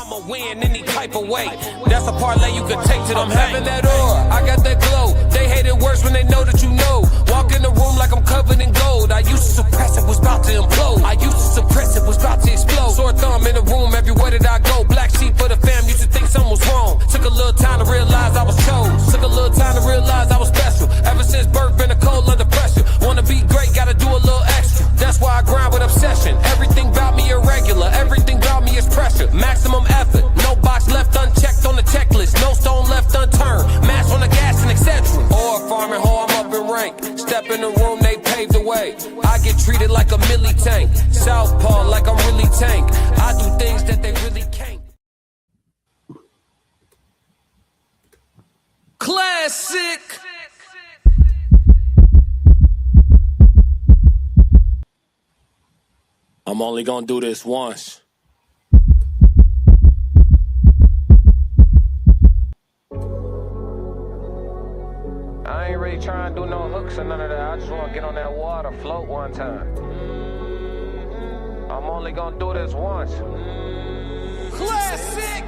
I'ma win any type of way. That's a parlay you can take to them. I'm having that aura, I got that glow. They hate it worse when they know that you know. Walk in the room like I'm covered in gold. I used to suppress it, was about to implode. I used to suppress it, was about to explode. Sore thumb in the room everywhere that I go. Black sheep for the fam, used to think something was wrong. Took a little time to realize I was chose. Took a little time to realize I was special. Ever since birth, been a cold under pressure. Wanna be great, gotta do a little extra. That's why I grind with obsession. Everything about me irregular, everything about me is pressure. Maximum effort, no box left unchecked on the checklist. No stone left unturned, mash on the gas and etc. Or farming hoe, I'm up in rank. Step in the room, they paved the way. I get treated like a milli tank. Southpaw like I'm really tank. I do things that they really can't. Classic. I'm only gonna do this once. I ain't really trying to do no hooks or none of that. I just want to get on that water, float one time. I'm only gonna do this once. Classic!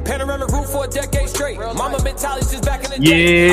Panoramic roof for a decade straight. Mama mentality just back in the day.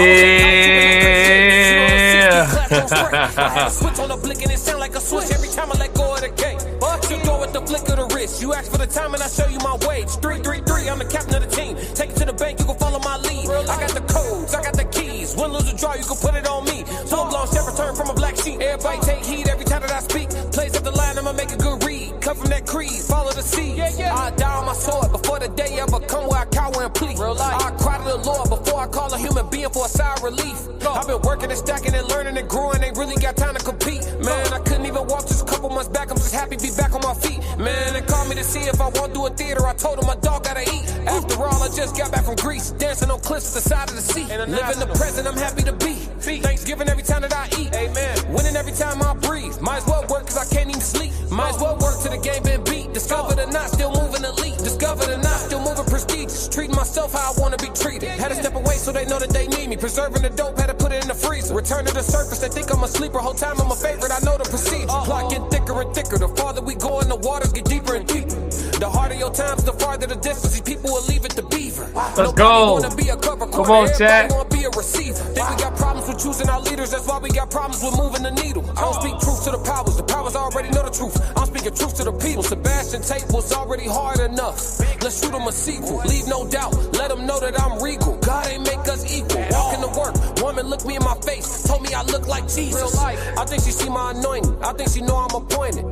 Yeah. I had a switch on the blick and it sound like a switch every time I let go of the gate. But you go with the flick of the wrist. You ask for the time and I show you my wage. 333, I'm the captain of the team. Take it to the bank, you can follow my lead. I got the codes, I got the keys. Win, lose, or draw, you can put it on me. Full blown shepherd turn from a black sheep. Everybody take heed every time that I speak. Plays up the line, I'ma make a good read. Come from that creed, follow the seed. I die on my sword before the day ever come where I cower and plead. I cry to the Lord before I call a human being for a sigh of relief. I've been working and stacking and learning and growing. Ain't really got time to compete. Man, I couldn't even walk just a couple months back. I'm just happy to be back on my feet. Man, they called me to see if I won't do a theater. I told them my dog gotta eat. After all, I just got back from Greece. Dancing on cliffs at the side of the sea. Living the present, I'm happy to be. Thanksgiving every time that I eat. Amen. Winning every time I breathe. Might as well work cause I can't even sleep. Might as well work till the game been beat. Discovered or not, still moving elite. Discovered or not, still moving prestigious. Treating myself how I wanna be treated. Had to step away so they know that they need me. Preserving the dope, had to put it in the freezer. Return to the surface, they think I'm a sleeper. Whole time I'm a favorite, I know the procedure. Plot get thicker and thicker. The farther we go in, the waters get deeper and deeper. The harder your times, the farther the distance. These people will leave it to beaver. Let's go. Come on, chat. Wanna be a receiver. Think we got problems with choosing our leaders. That's why we got problems with moving the needle. I don't speak truth to the powers. The powers already know the truth. I'm speaking truth to the people. Sebastian Tate was already hard enough. Let's shoot him a sequel. Leave no doubt. Let them know that I'm regal. God ain't make us equal. Walking to work. Woman looked me in my face. Told me I look like Jesus. I think she see my anointing. I think she know I'm appointed.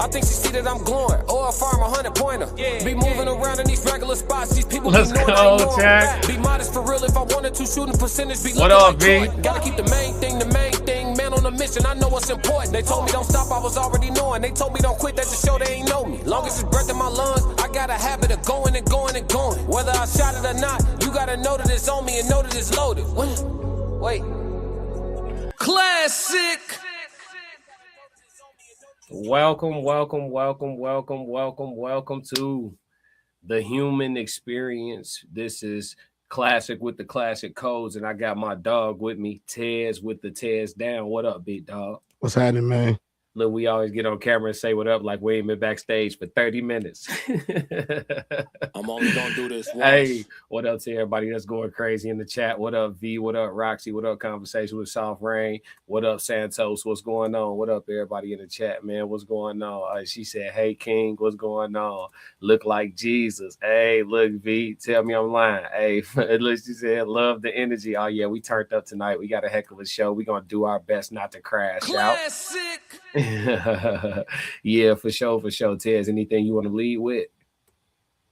I think she see that I'm glowing. Or if I'm 100-pointer. Be moving around in these regular spots. These people Let's go, Jack. Be modest for real. If I wanted to, shooting percentage. Be what up, B? Gotta keep the main thing, the main thing. Man on a mission. I know what's important. They told me don't stop. I was already knowing. They told me don't quit. That just show they ain't know me. Long as it's breath in my lungs, I got a habit of going and going and going. Whether I shot it or not, you gotta know that it's on me and know that it's loaded. Wait. Classic. Welcome to the human experience. This is Classic with the classic codes, and I got my dog with me, Tez with the TezDown. What up, big dog? What's happening, man? Look, we always get on camera and say what up like we ain't been backstage for 30 minutes. I'm only gonna do this once. Hey, what up to everybody that's going crazy in the chat? What up, V? What up, Roxy? What up, Conversation with Soft Rain? What up, Santos? What's going on? What up, everybody in the chat, man? What's going on? She said, hey, King, what's going on? Look like Jesus. Hey, look, V, tell me I'm lying. Hey, look, she said, love the energy. Oh, yeah, we turned up tonight. We got a heck of a show. We're going to do our best not to crash Classic. out. Yeah, for sure, Tez. Anything you want to lead with?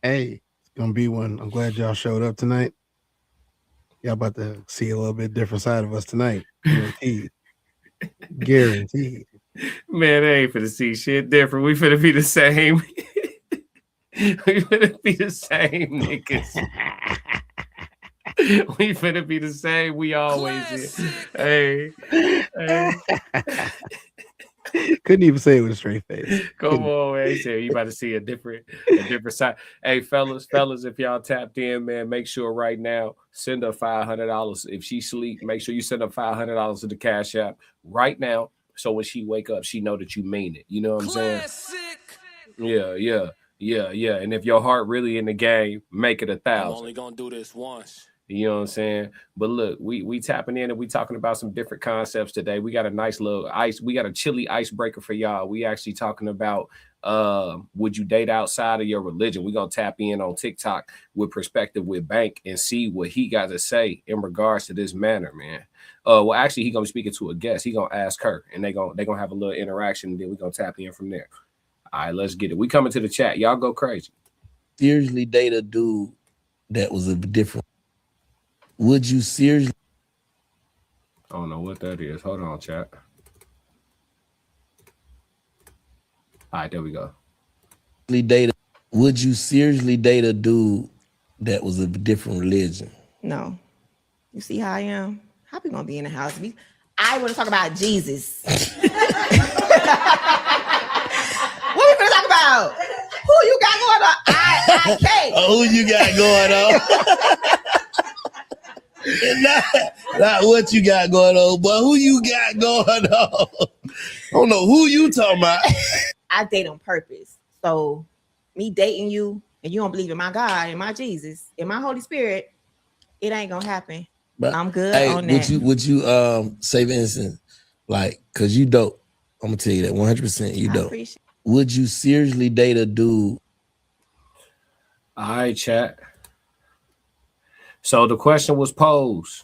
Hey, it's gonna be one. I'm glad y'all showed up tonight. Y'all about to see a little bit different side of us tonight. Guaranteed. Man, I ain't finna see shit different. We finna be the same. We finna be the same, niggas. We finna be the same. We always is. Hey. Couldn't even say it with a straight face. Come on, man. You about to see a different side. Hey, fellas, if y'all tapped in, man, make sure right now, send her $500. If she sleep, make sure you send her $500 to the Cash App right now. So when she wake up, she know that you mean it. You know what I'm saying? Yeah. Yeah, yeah. And if your heart really in the game, make it 1,000. I'm only gonna do this once. You know what I'm saying? But look, we tapping in and we talking about some different concepts today. We got a nice little we got a chilly icebreaker for y'all. We actually talking about would you date outside of your religion? We're gonna tap in on TikTok with Perspective with Bank and see what he got to say in regards to this matter, man. Well, actually, he gonna be speaking to a guest. He gonna ask her, and they gonna have a little interaction, and then we're gonna tap in from there. All right, let's get it. We coming to the chat. Y'all go crazy. Seriously date a dude that was a different. Would you seriously? I don't know what that is. Hold on, chat. All right, there we go. Would you seriously date a dude that was of a different religion? No. You see how I am? How we gonna be in the house? I want to talk about Jesus. What we gonna talk about? Who you got going on? I can't. Who you got going on? not what you got going on, but who you got going on. I don't know who you talking about. I date on purpose. So me dating you and you don't believe in my God and my Jesus and my Holy Spirit, it ain't gonna happen. But I'm good on that. Would you say for instance, like, cause you dope. I'm gonna tell you that 100% you dope. Would you seriously date a dude? All right, chat. So the question was posed.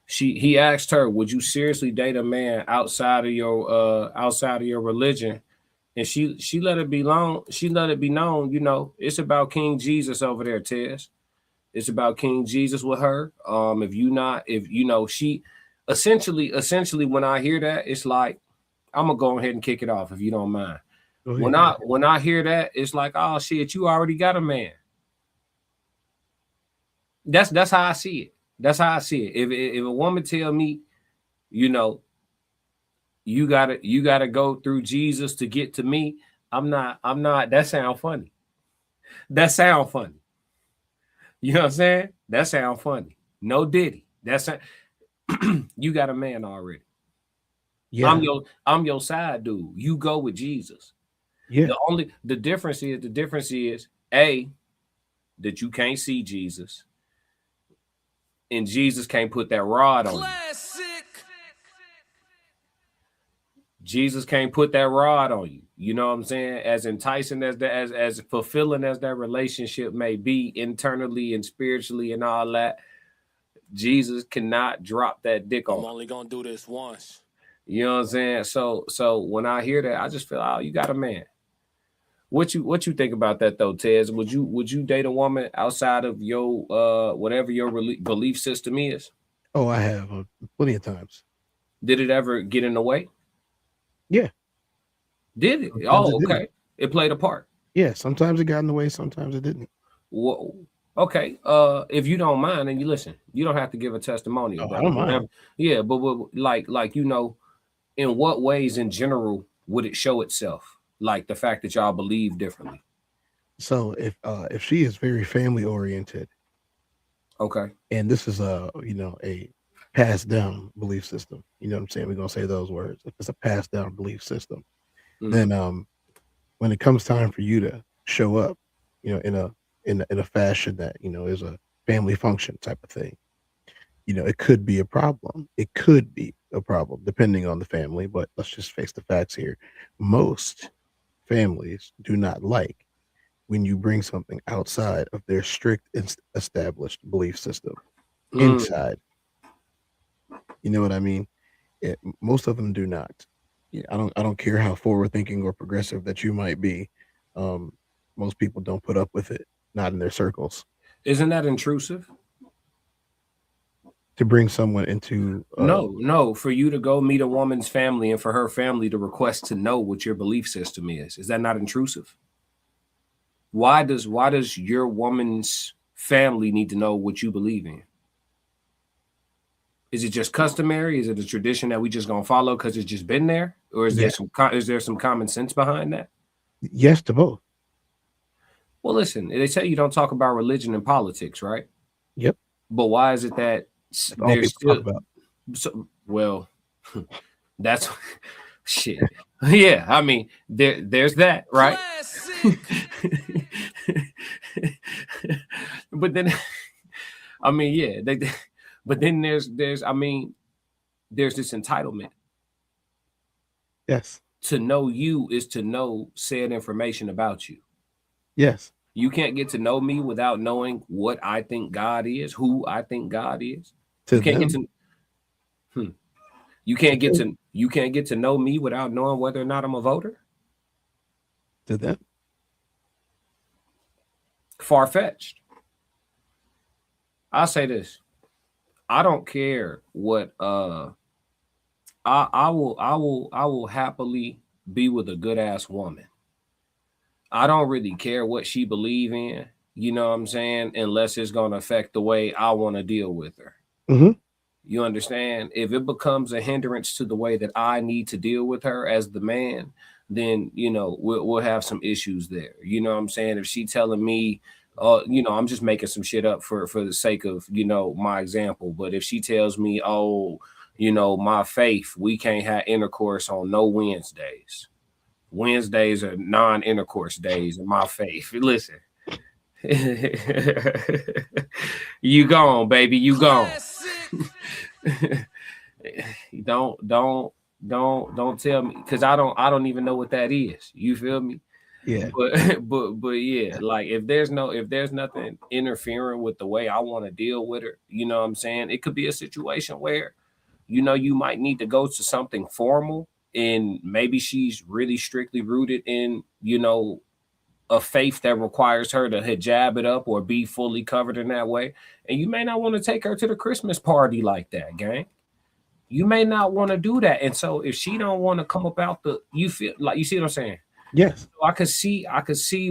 He asked her, would you seriously date a man outside of your religion? And she let it be known, you know, it's about King Jesus over there, Tez. It's about King Jesus with her. She essentially when I hear that, it's like, I'm gonna go ahead and kick it off if you don't mind. When I hear that, it's like, oh shit, you already got a man. That's how I see it. That's how I see it. If a woman tell me, you know, you gotta go through Jesus to get to me, I'm not. That sound funny. That sound funny. You know what I'm saying? That sound funny. No Diddy. You got a man already. Yeah. I'm your side dude. You go with Jesus. Yeah. The difference is A, that you can't see Jesus. And Jesus can't put that rod on you. Jesus can't put that rod on you. You know what I'm saying? As enticing as fulfilling as that relationship may be internally and spiritually and all that, Jesus cannot drop that dick on. I'm only gonna do this once. You know what I'm saying? So when I hear that, I just feel, oh, you got a man. What you think about that though, Tez? Would you date a woman outside of your whatever your belief system is? Oh, I have plenty of times. Did it ever get in the way? Yeah. Did it? Sometimes okay. It played a part. Yeah, sometimes it got in the way, sometimes it didn't. Well, okay. If you don't mind, and you listen, you don't have to give a testimonial. I don't mind. Yeah, but like you know, in what ways in general would it show itself? Like the fact that y'all believe differently. So if she is very family oriented, okay, and this is a passed down belief system, you know what I'm saying? We're gonna say those words. If it's a passed down belief system, then when it comes time for you to show up, you know, in a fashion that is a family function type of thing, it could be a problem. It could be a problem depending on the family, but let's just face the facts here. Most families do not like when you bring something outside of their strict established belief system inside. You know what I mean? Most of them do not. I don't care how forward thinking or progressive that you might be. Most people don't put up with it, not in their circles. Isn't that intrusive? To bring someone into no, for you to go meet a woman's family and for her family to request to know what your belief system is that not intrusive? Why does your woman's family need to know what you believe in? Is it just customary? Is it a tradition that we just gonna follow because it's just been there, or is there some common sense behind that? Yes to both. Well, listen, they say you don't talk about religion and politics, right? Yep. But why is it that there's still about? So, well, that's Shit. Yeah, I mean, there's that, right? But then, I mean, yeah, but then there's this entitlement. Yes. To know you is to know said information about you. Yes. You can't get to know me without knowing what I think God is, who I think God is. You can't get to you can't get to know me without knowing whether or not I'm a voter. To them. Far-fetched. I'll say this. I don't care what I will happily be with a good ass woman. I don't really care what she believe in, you know what I'm saying, unless it's going to affect the way I want to deal with her. Mm-hmm. You understand? If it becomes a hindrance to the way that I need to deal with her as the man, then, you know, we'll have some issues there. You know what I'm saying? If she telling me, you know, I'm just making some shit up for the sake of, you know, my example. But if she tells me, oh, you know, my faith, we can't have intercourse on no Wednesdays. Wednesdays are non-intercourse days in my faith. Listen. You gone, baby. You gone. Don't tell me, because I don't even know what that is. You feel me? Yeah. But yeah, like if there's nothing interfering with the way I want to deal with her, you know what I'm saying? It could be a situation where, you know, you might need to go to something formal, and maybe she's really strictly rooted in, you know, a faith that requires her to hijab it up or be fully covered in that way. And you may not want to take her to the Christmas party like that, gang. You may not want to do that. And so if she don't want to come about you feel like, you see what I'm saying? Yes. So I could see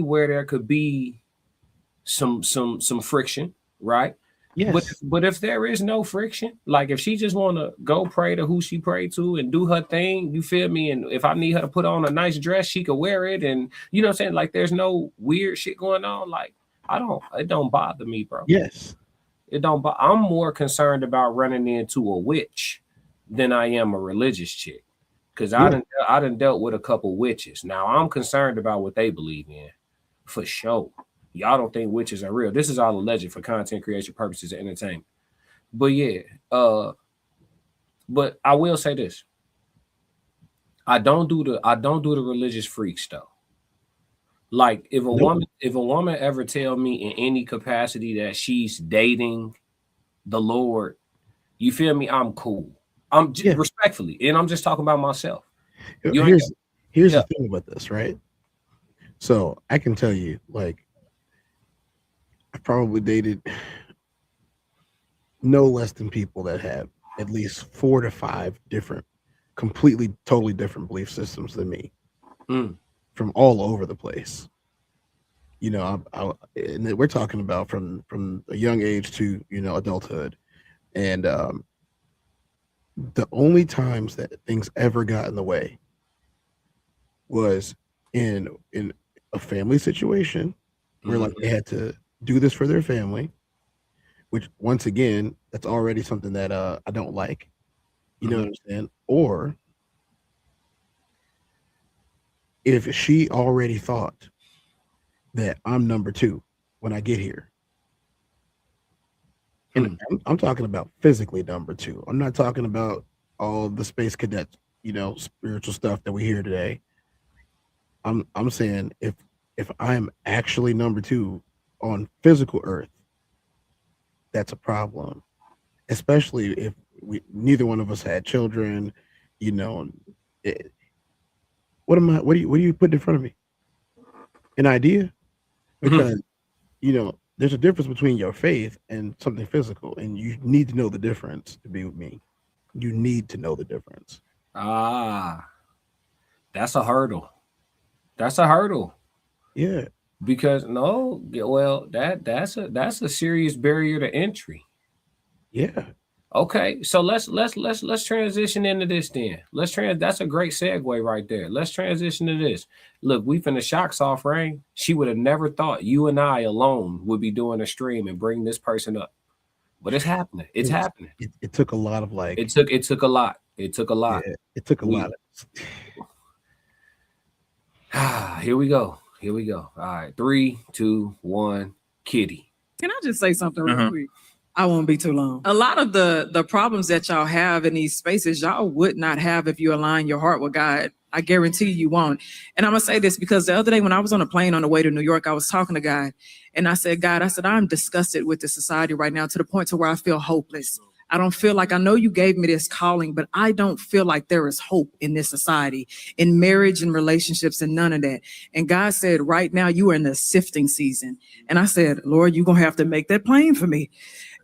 where there could be some friction, right? Yes. But if there is no friction, like if she just want to go pray to who she prayed to and do her thing, you feel me? And if I need her to put on a nice dress, she could wear it. And you know what I'm saying? Like there's no weird shit going on. Like it don't bother me, bro. Yes. I'm more concerned about running into a witch than I am a religious chick. Because I done dealt with a couple witches. Now I'm concerned about what they believe in, for sure. Y'all don't think witches are real. This is all alleged for content creation purposes and entertainment. But yeah, but I will say this. I don't do the religious freak stuff. Like if a woman ever tell me in any capacity that she's dating the Lord, you feel me? I'm cool. I'm just respectfully, and I'm just talking about myself. Here's the thing about this, right? So I can tell you, like, I probably dated no less than people that have at least 4 to 5 different, completely, totally different belief systems than me, from all over the place. You know, and we're talking about from a young age to, you know, adulthood, and the only times that things ever got in the way was in a family situation where like they had to do this for their family, which once again, that's already something that I don't like. You know what I'm saying? Or if she already thought that I'm number 2 when I get here. And I'm talking about physically number 2. I'm not talking about all the space cadet, you know, spiritual stuff that we hear today. I'm saying if I'm actually number 2 on physical Earth, that's a problem. Especially if neither one of us had children, you know. What do you put in front of me? An idea? Because you know, there's a difference between your faith and something physical, and you need to know the difference to be with me. You need to know the difference. That's a hurdle. That's a hurdle. Yeah. Because that's a serious barrier to entry. Yeah. Okay, so let's transition into this then. That's a great segue right there. Let's transition to this. Look, we finna shock Soft Rain. She would have never thought you and I alone would be doing a stream and bring this person up. But it's happening. It's happening. It took a lot of like. It took a lot. It took a lot. Yeah, it took a lot. Here we go. All right, 3, 2, 1, Kitty. Can I just say something real quick? I won't be too long. A lot of the problems that y'all have in these spaces, y'all would not have if you align your heart with God. I guarantee you won't. And I'm going to say this because the other day when I was on a plane on the way to New York, I was talking to God and I said, God, I'm disgusted with this society right now to the point to where I feel hopeless. I don't feel like, I know you gave me this calling, but I don't feel like there is hope in this society, in marriage and relationships and none of that. And God said, right now you are in the sifting season. And I said, Lord, you're going to have to make that plain for me.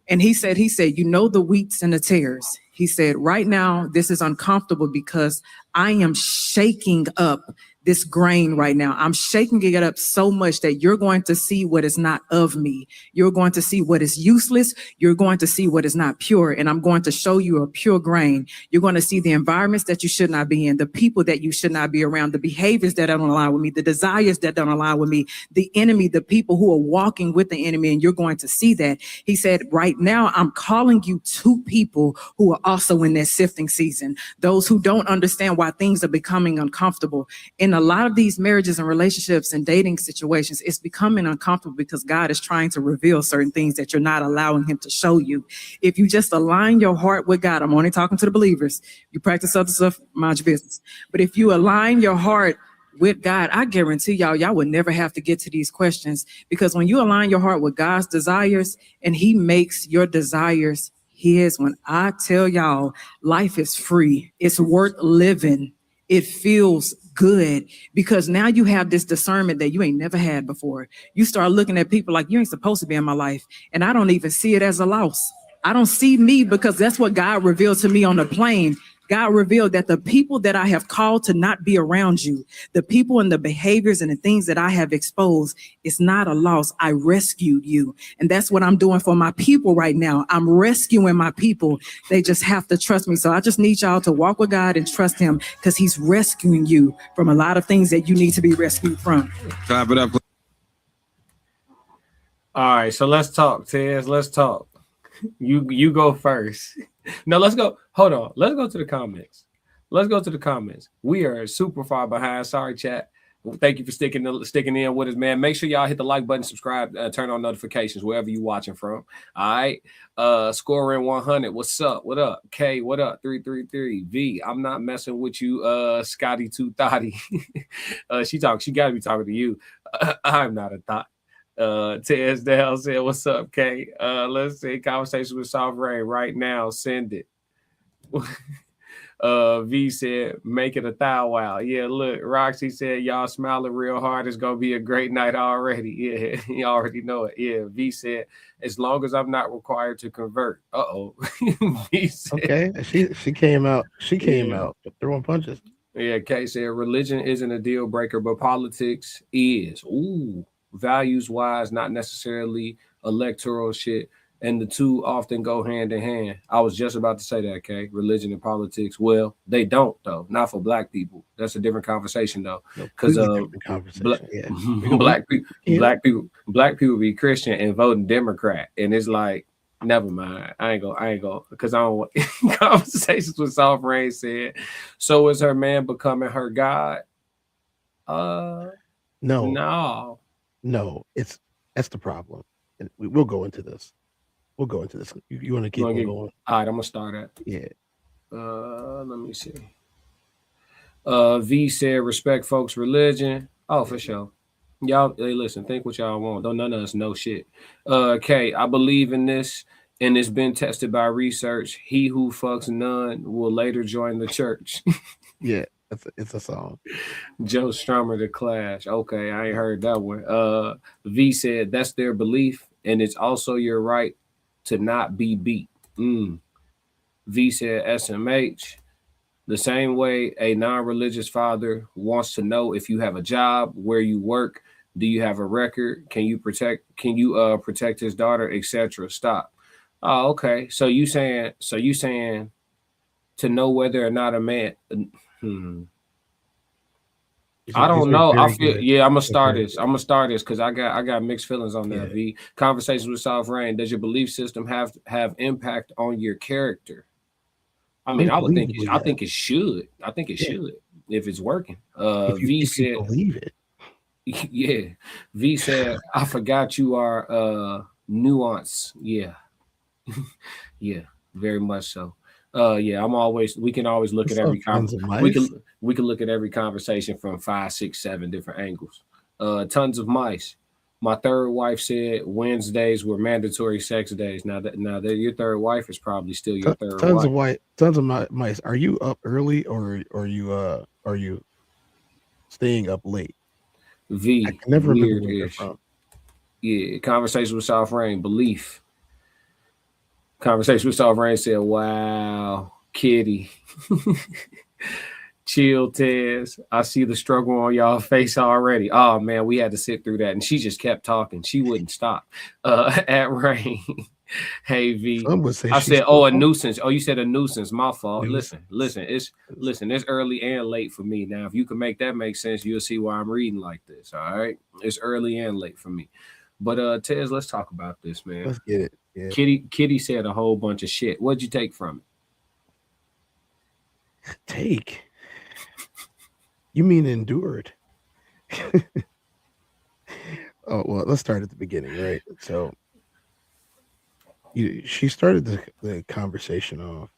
And he said, you know, the wheats and the tares. He said, right now, this is uncomfortable because I am shaking up this grain right now. I'm shaking it up so much that you're going to see what is not of me. You're going to see what is useless. You're going to see what is not pure. And I'm going to show you a pure grain. You're going to see the environments that you should not be in, the people that you should not be around, the behaviors that don't align with me, the desires that don't align with me, the enemy, the people who are walking with the enemy. And you're going to see that. He said, right now, I'm calling you to people who are also in their sifting season, those who don't understand why things are becoming uncomfortable. In a lot of these marriages and relationships and dating situations, it's becoming uncomfortable because God is trying to reveal certain things that you're not allowing him to show you. If you just align your heart with God, I'm only talking to the believers. You practice other stuff, mind your business. But if you align your heart with God, I guarantee y'all would never have to get to these questions, because when you align your heart with God's desires and he makes your desires his, when I tell y'all, life is free. It's worth living. It feels good because now you have this discernment that you ain't never had before. You start looking at people like, you ain't supposed to be in my life. And I don't even see it as a loss. I don't see me, because that's what God revealed to me on the plane. God revealed that the people that I have called to not be around you, the people and the behaviors and the things that I have exposed, it's not a loss. I rescued you. And that's what I'm doing for my people right now. I'm rescuing my people. They just have to trust me. So I just need y'all to walk with God and trust him, because he's rescuing you from a lot of things that you need to be rescued from. Clap it up. All right, so let's talk, Tez. Let's talk. You go first. No, let's go. Hold on. Let's go to the comments. We are super far behind. Sorry, chat. Thank you for sticking in with us, man. Make sure y'all hit the like button, subscribe, turn on notifications wherever you watching from. All right. Scoring 100. What's up? What up? K, what up? 333. V, I'm not messing with you, Scotty 2 Thotty. She gotta be talking to you. I'm not a thought. TezDown said, what's up, K? Let's see, conversation with Soft Rain right now. Send it. V said, make it a thou wow. Yeah, look, Roxy said, y'all smiling real hard. It's gonna be a great night already. Yeah, you already know it. Yeah, V said, as long as I'm not required to convert. V said, okay, she came out. She came out throwing punches. Yeah, K said, religion isn't a deal breaker, but politics is. Ooh. Values wise, not necessarily electoral shit, and the two often go hand in hand. I was just about to say that, okay? Religion and politics. Well, they don't though. Not for black people. That's a different conversation though, because black people be Christian and voting Democrat, and it's like, never mind. I ain't go because I don't want conversations with Soft Rain said. So is her man becoming her God? No. No, that's the problem. And we'll go into this. You want to keep going? All right, I'm gonna start it. Yeah. Let me see. V said, respect folks' religion. Oh, for sure. Y'all, hey, listen, think what y'all want. Don't none of us know shit. K, I believe in this, and it's been tested by research. He who fucks none will later join the church. Yeah. It's a song. Joe Strummer, The Clash. Okay, I ain't heard that one. V said that's their belief, and it's also your right to not be beat. V said SMH. The same way a non-religious father wants to know if you have a job, where you work, do you have a record, can you protect his daughter, etc. Stop. Oh, okay. So you saying to know whether or not a man. I don't know. I feel I'm gonna start this because I got mixed feelings on that. V. Conversations with Soft Rain. Does your belief system have impact on your character? I mean, I think it should. I think it should if it's working. If you believe it. Yeah. V said, I forgot you are nuanced. Yeah. Yeah, very much so. Yeah, we can always look at every conversation. We can look at every conversation from 5, 6, 7 different angles. Tons of mice. My third wife said Wednesdays were mandatory sex days. Now that your third wife is probably still your third wife. Tons of mice. Are you up early or are you staying up late? V. I can never remember where you're from. Yeah, conversation with South Rain, belief. Conversation with South Rain said, wow, kitty. Chill, Tez. I see the struggle on y'all face already. Oh man, we had to sit through that. And she just kept talking. She wouldn't stop. At Rain. Hey V. I said, a nuisance. Oh, you said a nuisance. My fault. Listen, it's early and late for me. Now, if you can make that make sense, you'll see why I'm reading like this. All right. It's early and late for me. But Tez, let's talk about this, man. Let's get it. Yeah. Kitty said a whole bunch of shit. What'd you take from it? Take? You mean endured? Oh, well, let's start at the beginning, right? So she started the conversation off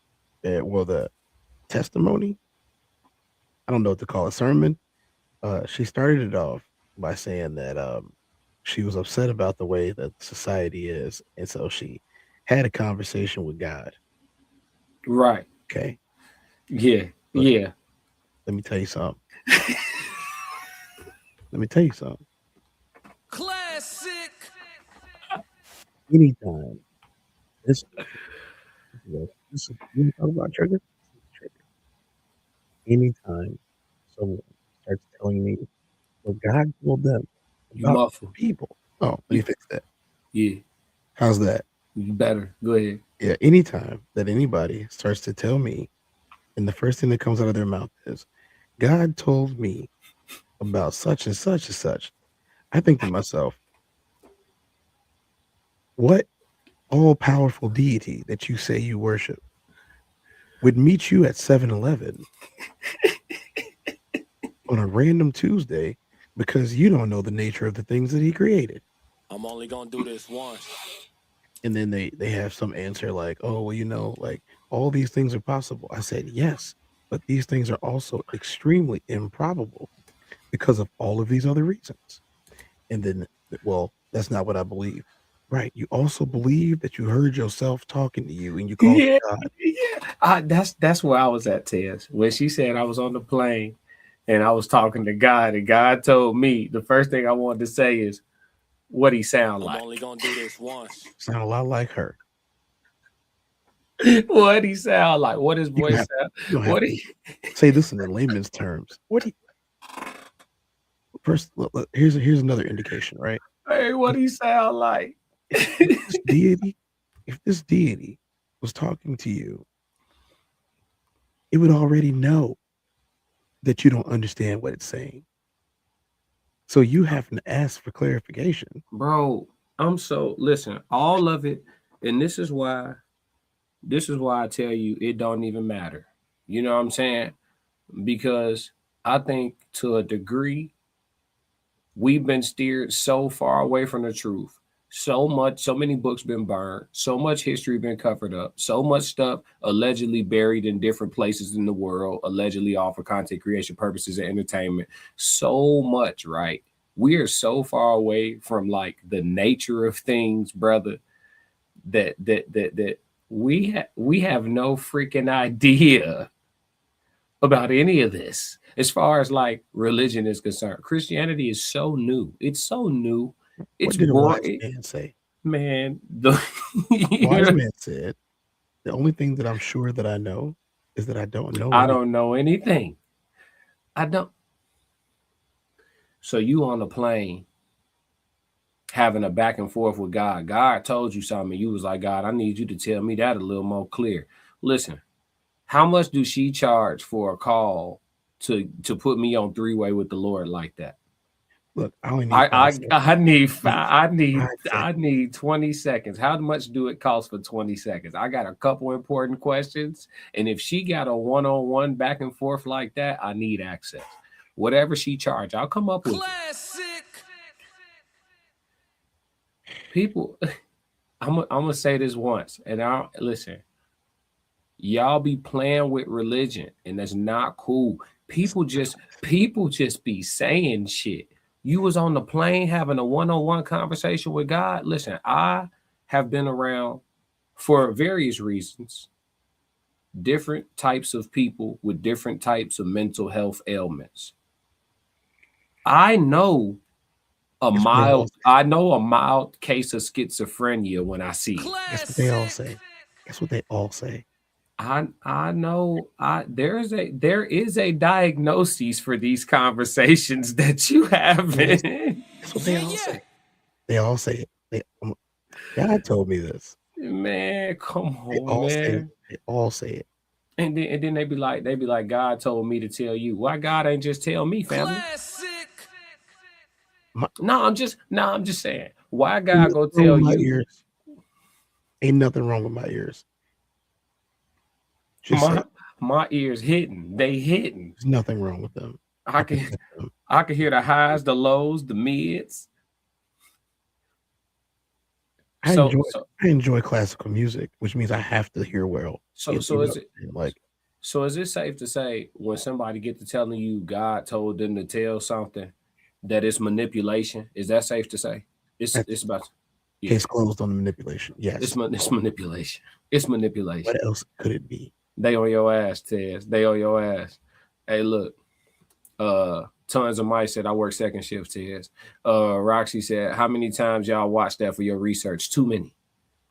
the testimony. I don't know what to call a sermon. She started it off by saying that she was upset about the way that society is, and so she had a conversation with God. Right. Okay. Yeah. But yeah. Let me tell you something. Classic. Anytime. This you talk about trigger. Anytime someone starts telling me what God told them about people. Oh, let me fix that. Yeah. How's that? You better. Go ahead. Yeah. Anytime that anybody starts to tell me, and the first thing that comes out of their mouth is, God told me about such and such and such, I think to myself, what all-powerful deity that you say you worship would meet you at 7-Eleven on a random Tuesday because you don't know the nature of the things that he created? I'm only gonna do this once. And then they have some answer like, oh, well, like all these things are possible. I said, yes, but these things are also extremely improbable because of all of these other reasons. And then, well, that's not what I believe. Right. You also believe that you heard yourself talking to you and you called it God. Yeah. That's where I was at, Tez. When she said I was on the plane and I was talking to God and God told me, the first thing I wanted to say is, what he sound like? I'm only gonna do this once. Sound a lot like her. What he sound like? What his voice sound? What he say this in the layman's terms? What he first? Look, here's another indication, right? Hey, what he sound like? If this deity was talking to you, it would already know that you don't understand what it's saying. So you have to ask for clarification. Bro, listen, all of it, and this is why I tell you it don't even matter. You know what I'm saying? Because I think to a degree, we've been steered so far away from the truth. So many books been burned, so much history been covered up, so much stuff allegedly buried in different places in the world, allegedly all for content creation purposes and entertainment. So much, right? We are so far away from like the nature of things, brother, that we have no freaking idea about any of this as far as like religion is concerned. Christianity is so new. It's so new. It's what did a wise man say? Man, wise man said, the only thing that I'm sure that I know is that I don't know. I don't know anything. I don't. So you on a plane having a back and forth with God. God told you something. You was like, God, I need you to tell me that a little more clear. Listen, how much do she charge for a call to put me on 3-way with the Lord like that? Look, I only need I need 20 seconds. How much do it cost for 20 seconds? I got a couple important questions. And if she got a one-on-one back and forth like that, I need access. Whatever she charge, I'll come up with it. People, I'm gonna say this once, and I'll listen. Y'all be playing with religion, and that's not cool. People just be saying shit. You was on the plane having a one-on-one conversation with God. Listen, I have been around for various reasons, different types of people with different types of mental health ailments. I know a mild case of schizophrenia when I see it. That's what they all say. That's what they all say. I know there is a diagnosis for these conversations that you have. That's what they all say. They all say it. God told me this. Man, come on, man. They all say it. And then they be like, God told me to tell you. Why God ain't just tell me, family? I'm just saying. Why God go tell you? Ears. Ain't nothing wrong with my ears. My ears hitting. They hitting. There's nothing wrong with them. I can hear the highs, the lows, the mids. I enjoy classical music, which means I have to hear well. So is it safe to say when somebody get to telling you God told them to tell something that it's manipulation? Is that safe to say? It's about case closed on the manipulation. Yes, it's manipulation. It's manipulation. What else could it be? They on your ass, Tez. They on your ass. Hey, look. Tons of mice said I work second shift, Tez. Roxy said, how many times y'all watched that for your research? Too many.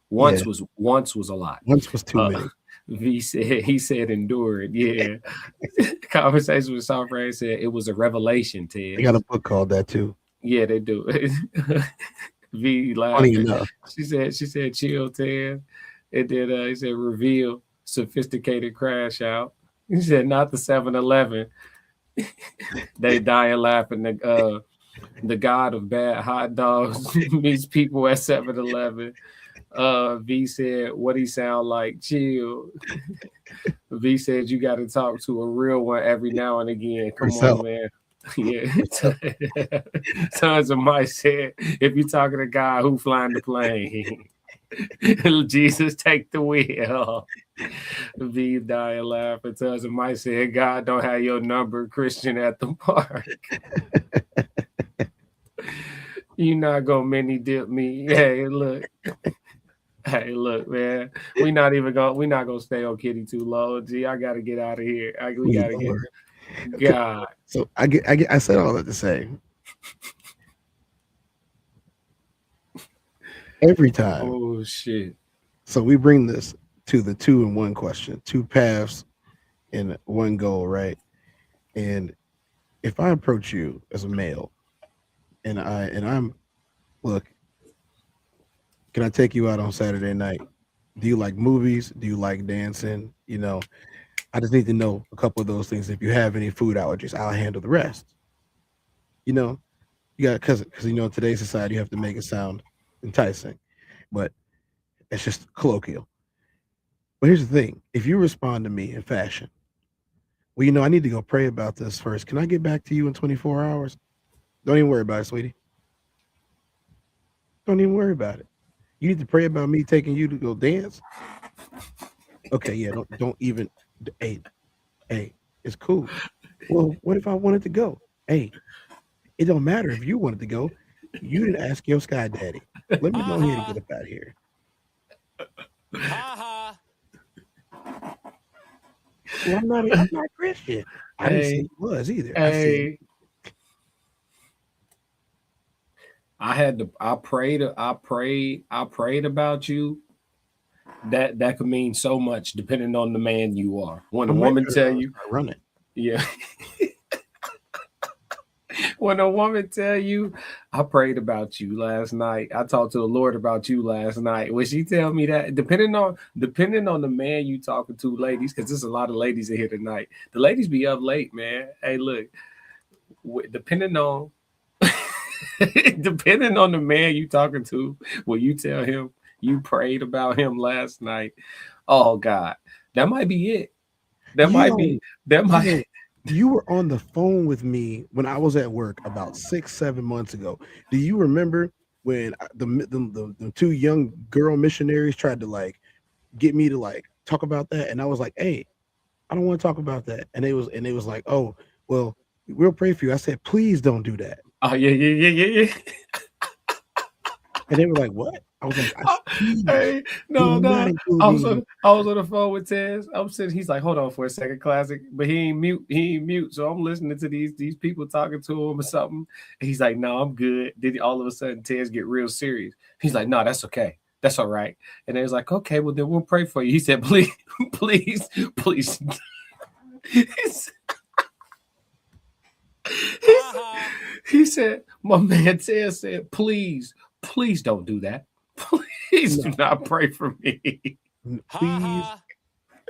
Once was a lot. Once was too many. He said endure it. Yeah. Conversation with Soft Rain said it was a revelation, Tez. They got a book called that too. Yeah, they do. V laughing. She said chill, Tez. And then he said reveal sophisticated crash out. He said not the 7-Eleven. They dying laughing. The god of bad hot dogs meets people at 7-Eleven. V said, what he sound like? Chill. V said, you got to talk to a real one every now and again. Come on, man. Yeah. Tons of mice said, if you're talking to a guy who flying the plane, Jesus, take the wheel. V dying laughing. Tons of mice said, God don't have your number, Christian at the park. You not gonna mini dip me. Hey, look, man. We not gonna stay on Kitty too long. Gee, I gotta get out of here. We gotta get. God. So I said all that to say. Every time. Oh shit. So we bring this to the 2-in-1 question, 2 paths and 1 goal, right? And if I approach you as a male and I'm look, can I take you out on Saturday night? Do you like movies? Do you like dancing? You know, I just need to know a couple of those things. If you have any food allergies, I'll handle the rest. You know, you got because you know in today's society you have to make it sound enticing, but it's just colloquial. But here's the thing: if you respond to me in fashion, well, you know, I need to go pray about this first. Can I get back to you in 24 hours? Don't even worry about it, sweetie. Don't even worry about it. You need to pray about me taking you to go dance. Okay, yeah, don't even. Hey, it's cool. Well, what if I wanted to go? Hey, it don't matter if you wanted to go. You didn't ask your sky daddy. Let me go ahead and get up out of here. Well, I'm not Christian. I didn't say he was either. Hey. I prayed about you. That could mean so much depending on the man you are. When a woman tell you, run it. Yeah. When a woman tell you, I prayed about you last night. I talked to the Lord about you last night. When she tell me that, depending on the man you talking to, ladies, because there's a lot of ladies in here tonight. The ladies be up late, man. Hey, look, depending on Depending on the man you talking to, will you tell him you prayed about him last night? Oh God, that might be it. That might be. You were on the phone with me when I was at work about 6-7 months ago. Do you remember when the two young girl missionaries tried to like get me to like talk about that, and I was like, hey, I don't want to talk about that, and it was like, oh well, we'll pray for you. I said, please don't do that. Oh yeah. And they were like, what? I was like, hey, no. I was on the phone with Tez. I'm sitting. He's like, hold on for a second, classic. But he ain't mute. So I'm listening to these people talking to him or something. And he's like, no, I'm good. Then all of a sudden, Tez get real serious. He's like, no, that's okay. That's all right. And they was like, okay, well then we'll pray for you. He said, please. He said, my man Tez said, please don't do that. Please do not pray for me.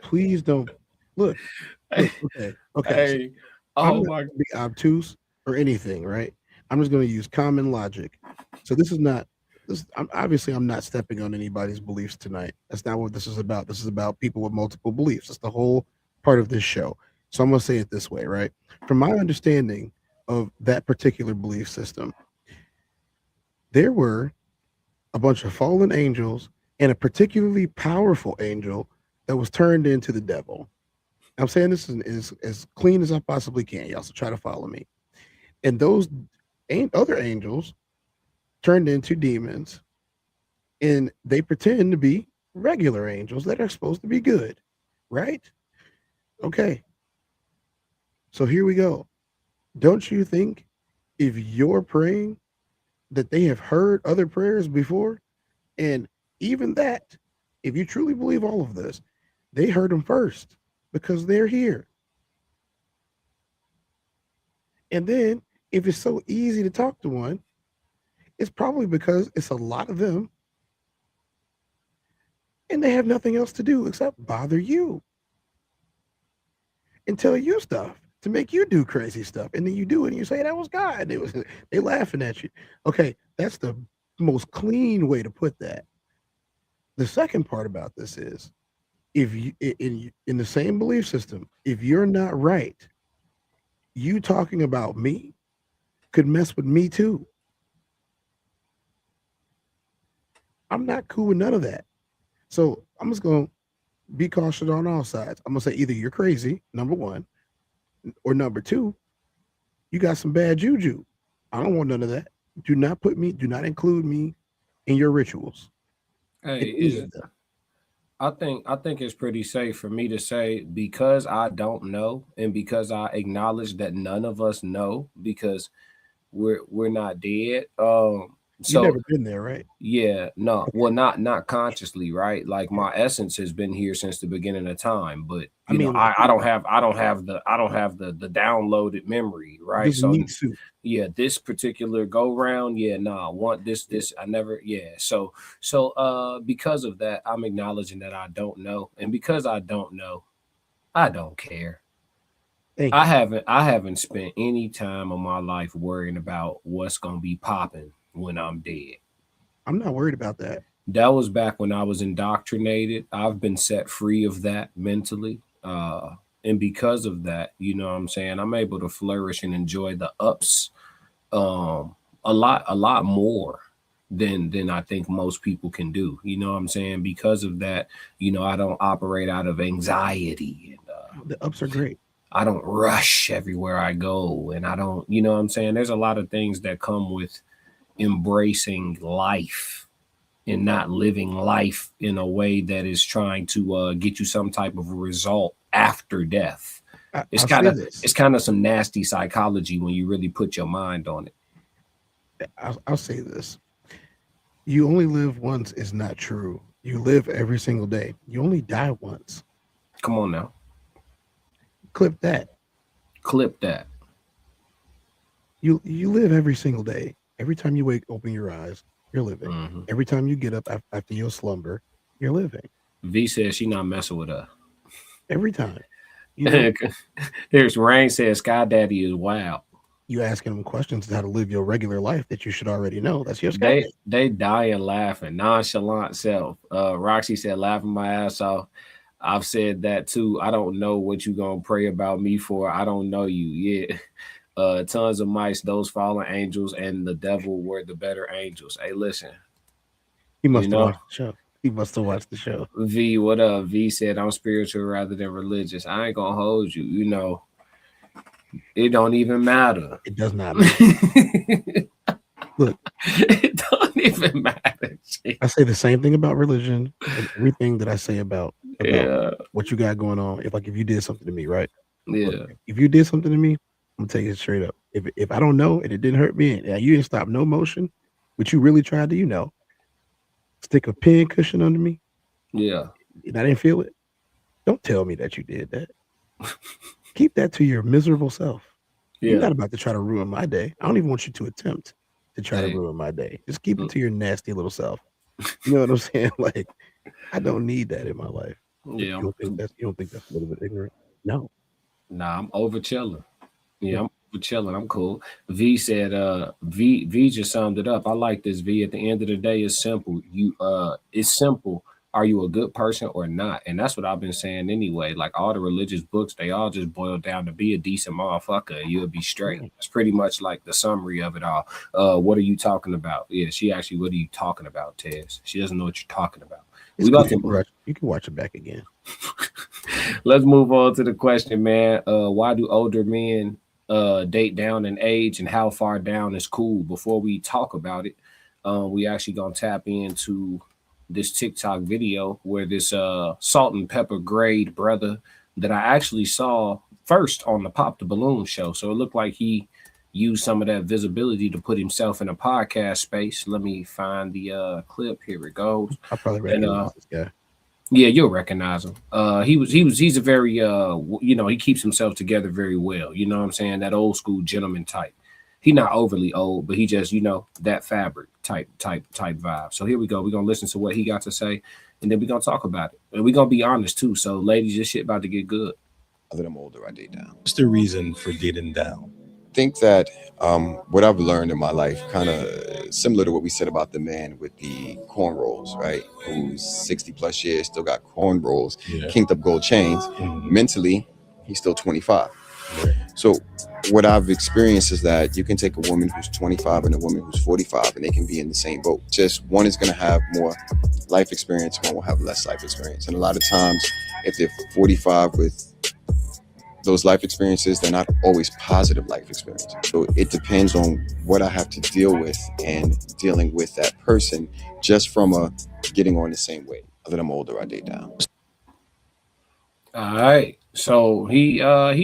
Please don't. Look. Okay. Hey, I'm not gonna be obtuse or anything, right? I'm just going to use common logic. So I'm not stepping on anybody's beliefs tonight. That's not what this is about. This is about people with multiple beliefs. That's the whole part of this show. So I'm going to say it this way, right? From my understanding of that particular belief system, there were a bunch of fallen angels and a particularly powerful angel that was turned into the devil. I'm saying this is as clean as I possibly can. Y'all, so try to follow me. And those other angels turned into demons, and they pretend to be regular angels that are supposed to be good, right? Okay. So here we go. Don't you think if you're praying that they have heard other prayers before? And even that, if you truly believe all of this, they heard them first because they're here. And then if it's so easy to talk to one, it's probably because it's a lot of them and they have nothing else to do except bother you and tell you stuff to make you do crazy stuff. And then you do it and you say, that was God. They laughing at you. Okay, that's the most clean way to put that. The second part about this is, if you in the same belief system, if you're not right, you talking about me could mess with me too. I'm not cool with none of that. So I'm just going to be cautious on all sides. I'm going to say either you're crazy, number one, or number two, you got some bad juju. I don't want none of that. Do not include me in your rituals. Hey, I think it's pretty safe for me to say, because I don't know, and because I acknowledge that none of us know, because we're not dead. You've never been there, right? Yeah, no. Well, not consciously, right? Like my essence has been here since the beginning of time, but I don't have the downloaded memory, right? So yeah, this particular go round, I want this. I never, So because of that, I'm acknowledging that I don't know, and because I don't know, I don't care. I haven't spent any time of my life worrying about what's gonna be popping when I'm dead. I'm not worried about that. That was back when I was indoctrinated. I've been set free of that mentally. And because of that, you know what I'm saying, I'm able to flourish and enjoy the ups a lot more than I think most people can do. You know what I'm saying? Because of that, I don't operate out of anxiety. And the ups are great. I don't rush everywhere I go. And I don't, you know what I'm saying? There's a lot of things that come with embracing life and not living life in a way that is trying to get you some type of result after death. It's kind of some nasty psychology when you really put your mind on it. I'll say this. You only live once is not true. You live every single day. You only die once. Come on now. Clip that. You live every single day. Every time you open your eyes, you're living. Mm-hmm. Every time you get up after your slumber, you're living. V says she not messing with her. Every time. Here's Rain says Sky Daddy is wild. You asking them questions how to live your regular life that you should already know. That's your skeptic. They dying laughing. Nonchalant self. Roxy said, laughing my ass off. I've said that too. I don't know what you gonna pray about me for. I don't know you. Yeah. Tons of mice, those fallen angels, and the devil were the better angels. Hey, listen. He must have watched the show. He must have watched the show. V, what up? V said, I'm spiritual rather than religious. I ain't gonna hold you. You know, it don't even matter. It does not matter. Look, it don't even matter. I say the same thing about religion and everything that I say about what you got going on. If you did something to me, right? Yeah. Look, if you did something to me, I'm gonna tell you straight up. If I don't know and it didn't hurt me and you didn't stop no motion, but you really tried to, stick a pin cushion under me. Yeah. And I didn't feel it. Don't tell me that you did that. Keep that to your miserable self. Yeah. You're not about to try to ruin my day. I don't even want you to attempt to try to ruin my day. Just keep it to your nasty little self. You know what I'm saying? Like, I don't need that in my life. Yeah. You don't think that's a little bit ignorant? No. Nah, I'm over chilling. Yeah, I'm over chilling. I'm cool. V said, V just summed it up. I like this, V. At the end of the day, it's simple. It's simple. Are you a good person or not? And that's what I've been saying anyway. Like all the religious books, they all just boil down to be a decent motherfucker and you'll be straight. It's pretty much like the summary of it all. What are you talking about? Yeah, she actually, what are you talking about, Tez? She doesn't know what you're talking about. You can watch it back again. Let's move on to the question, man. Why do older men date down in age and how far down is cool? Before we talk about it, we actually gonna tap into this TikTok video where this salt and pepper grade brother that I actually saw first on the Pop the Balloon show. So it looked like he used some of that visibility to put himself in a podcast space. Let me find the clip. Here it goes. I probably recognize this guy. Yeah, you'll recognize him. He's a very he keeps himself together very well. You know what I'm saying? That old school gentleman type. He's not overly old, but he just, that fabric type vibe. So here we go. We're gonna listen to what he got to say, and then we're gonna talk about it. And we're gonna be honest too. So ladies, this shit about to get good. Other than I'm older, I date down. What's the reason for dating down? I think that what I've learned in my life, kind of similar to what we said about the man with the cornrows, right? Who's 60 plus years, still got cornrows, kinked up gold chains. Mm-hmm. Mentally, he's still 25. Yeah. So what I've experienced is that you can take a woman who's 25 and a woman who's 45 and they can be in the same boat. Just one is going to have more life experience, one will have less life experience. And a lot of times, if they're 45 with those life experiences, they're not always positive life experiences. So it depends on what I have to deal with and dealing with that person just from a getting on the same way. Other than I'm older, I date down. All right. So he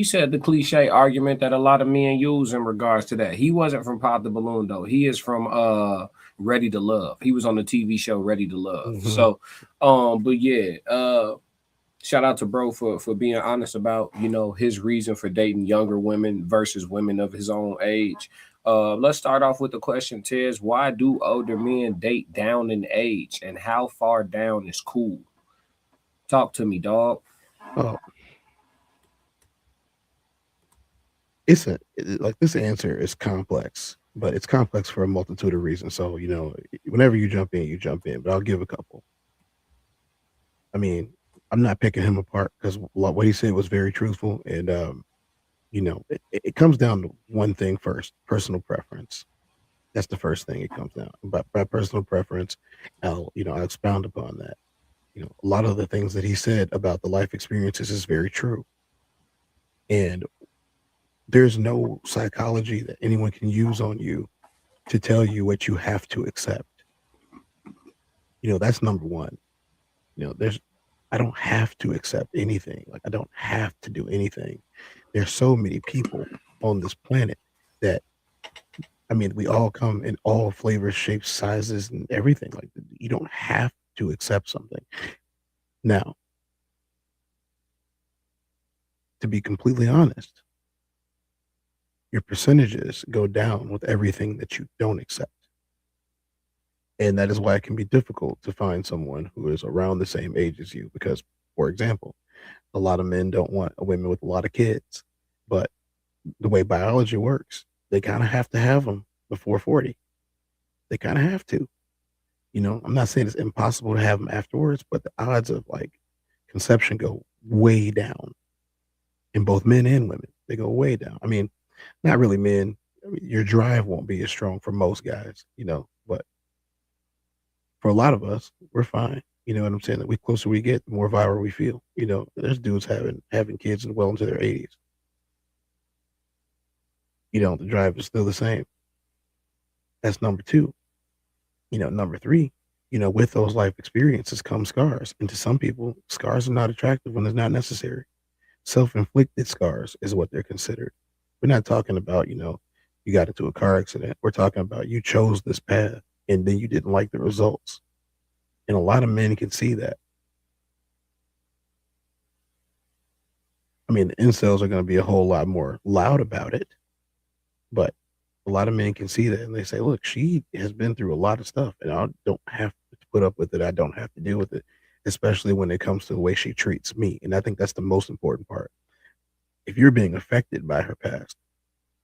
said the cliche argument that a lot of men use in regards to that. He wasn't from Pop the Balloon though. He is from Ready to Love. He was on the TV show Ready to Love. Mm-hmm. So but yeah, shout out to bro for being honest about, his reason for dating younger women versus women of his own age. Let's start off with the question, Tez. Why do older men date down in age and how far down is cool? Talk to me, dog. Oh. This answer is complex, but it's complex for a multitude of reasons. So, whenever you jump in, but I'll give a couple. I mean, I'm not picking him apart because what he said was very truthful. And, it comes down to one thing first, personal preference. That's the first thing it comes down. But by personal preference, I'll expound upon that. A lot of the things that he said about the life experiences is very true. And there's no psychology that anyone can use on you to tell you what you have to accept. That's number one. I don't have to accept anything. Like, I don't have to do anything. There's so many people on this planet that, we all come in all flavors, shapes, sizes, and everything. Like, you don't have to accept something. Now, to be completely honest, your percentages go down with everything that you don't accept. And that is why it can be difficult to find someone who is around the same age as you. Because, for example, a lot of men don't want women with a lot of kids. But the way biology works, they kind of have to have them before 40. They kind of have to. You know, I'm not saying it's impossible to have them afterwards, but the odds of like conception go way down in both men and women. They go way down. I mean, not really men. I mean, your drive won't be as strong for most guys, you know, but for a lot of us, we're fine. You know what I'm saying? The closer we get, the more viral we feel. You know, there's dudes having kids well into their 80s. You know, the drive is still the same. That's number 2. You know, number 3, you know, with those life experiences come scars. And to some people, scars are not attractive when it's not necessary. Self-inflicted scars is what they're considered. We're not talking about, you know, you got into a car accident. We're talking about you chose this path and then you didn't like the results. And a lot of men can see that. I mean, the incels are going to be a whole lot more loud about it, but a lot of men can see that and they say, look, she has been through a lot of stuff and I don't have to put up with it. I don't have to deal with it, especially when it comes to the way she treats me. And I think that's the most important part. If you're being affected by her past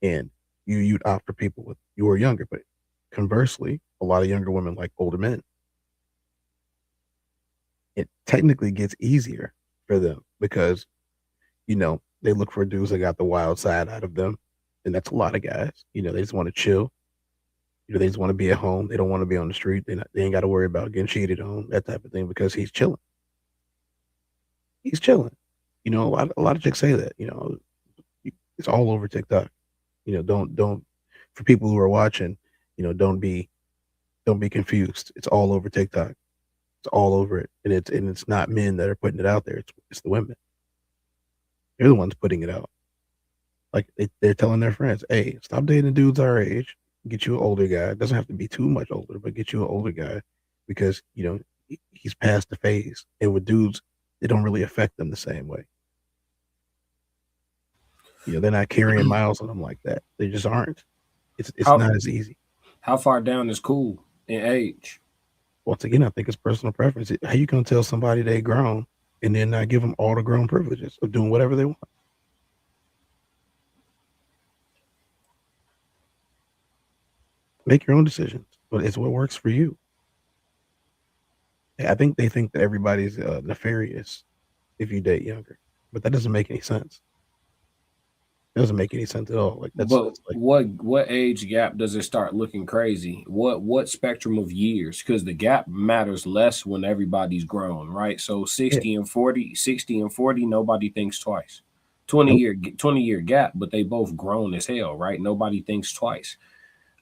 and you'd opt for people with you were younger, but conversely, a lot of younger women like older men. It technically gets easier for them because, you know, they look for dudes that got the wild side out of them. And that's a lot of guys. You know, they just want to chill. You know, they just want to be at home. They don't want to be on the street. They ain't got to worry about getting cheated on, that type of thing, because he's chilling. He's chilling. You know, a lot of chicks say that, you know, it's all over TikTok. You know, don't for people who are watching, you know, don't be confused. It's all over TikTok. It's all over it. And it's not men that are putting it out there. It's the women. They're the ones putting it out. Like they're telling their friends, hey, stop dating dudes our age. Get you an older guy. It doesn't have to be too much older, but get you an older guy because, you know, he's past the phase. And with dudes, they don't really affect them the same way. You know, they're not carrying miles on them like that. They just aren't. It's not as easy. How far down is cool in age? Once again, I think it's personal preference. How you gonna tell somebody they grown and then not give them all the grown privileges of doing whatever they want? Make your own decisions, but it's what works for you. I think they think that everybody's nefarious if you date younger, but that doesn't make any sense. It doesn't make any sense at all. Like that's, but like, what age gap does it start looking crazy? What spectrum of years? Because the gap matters less when everybody's grown, right? So 60 and 40, nobody thinks twice. 20 year gap, but they both grown as hell, right? Nobody thinks twice.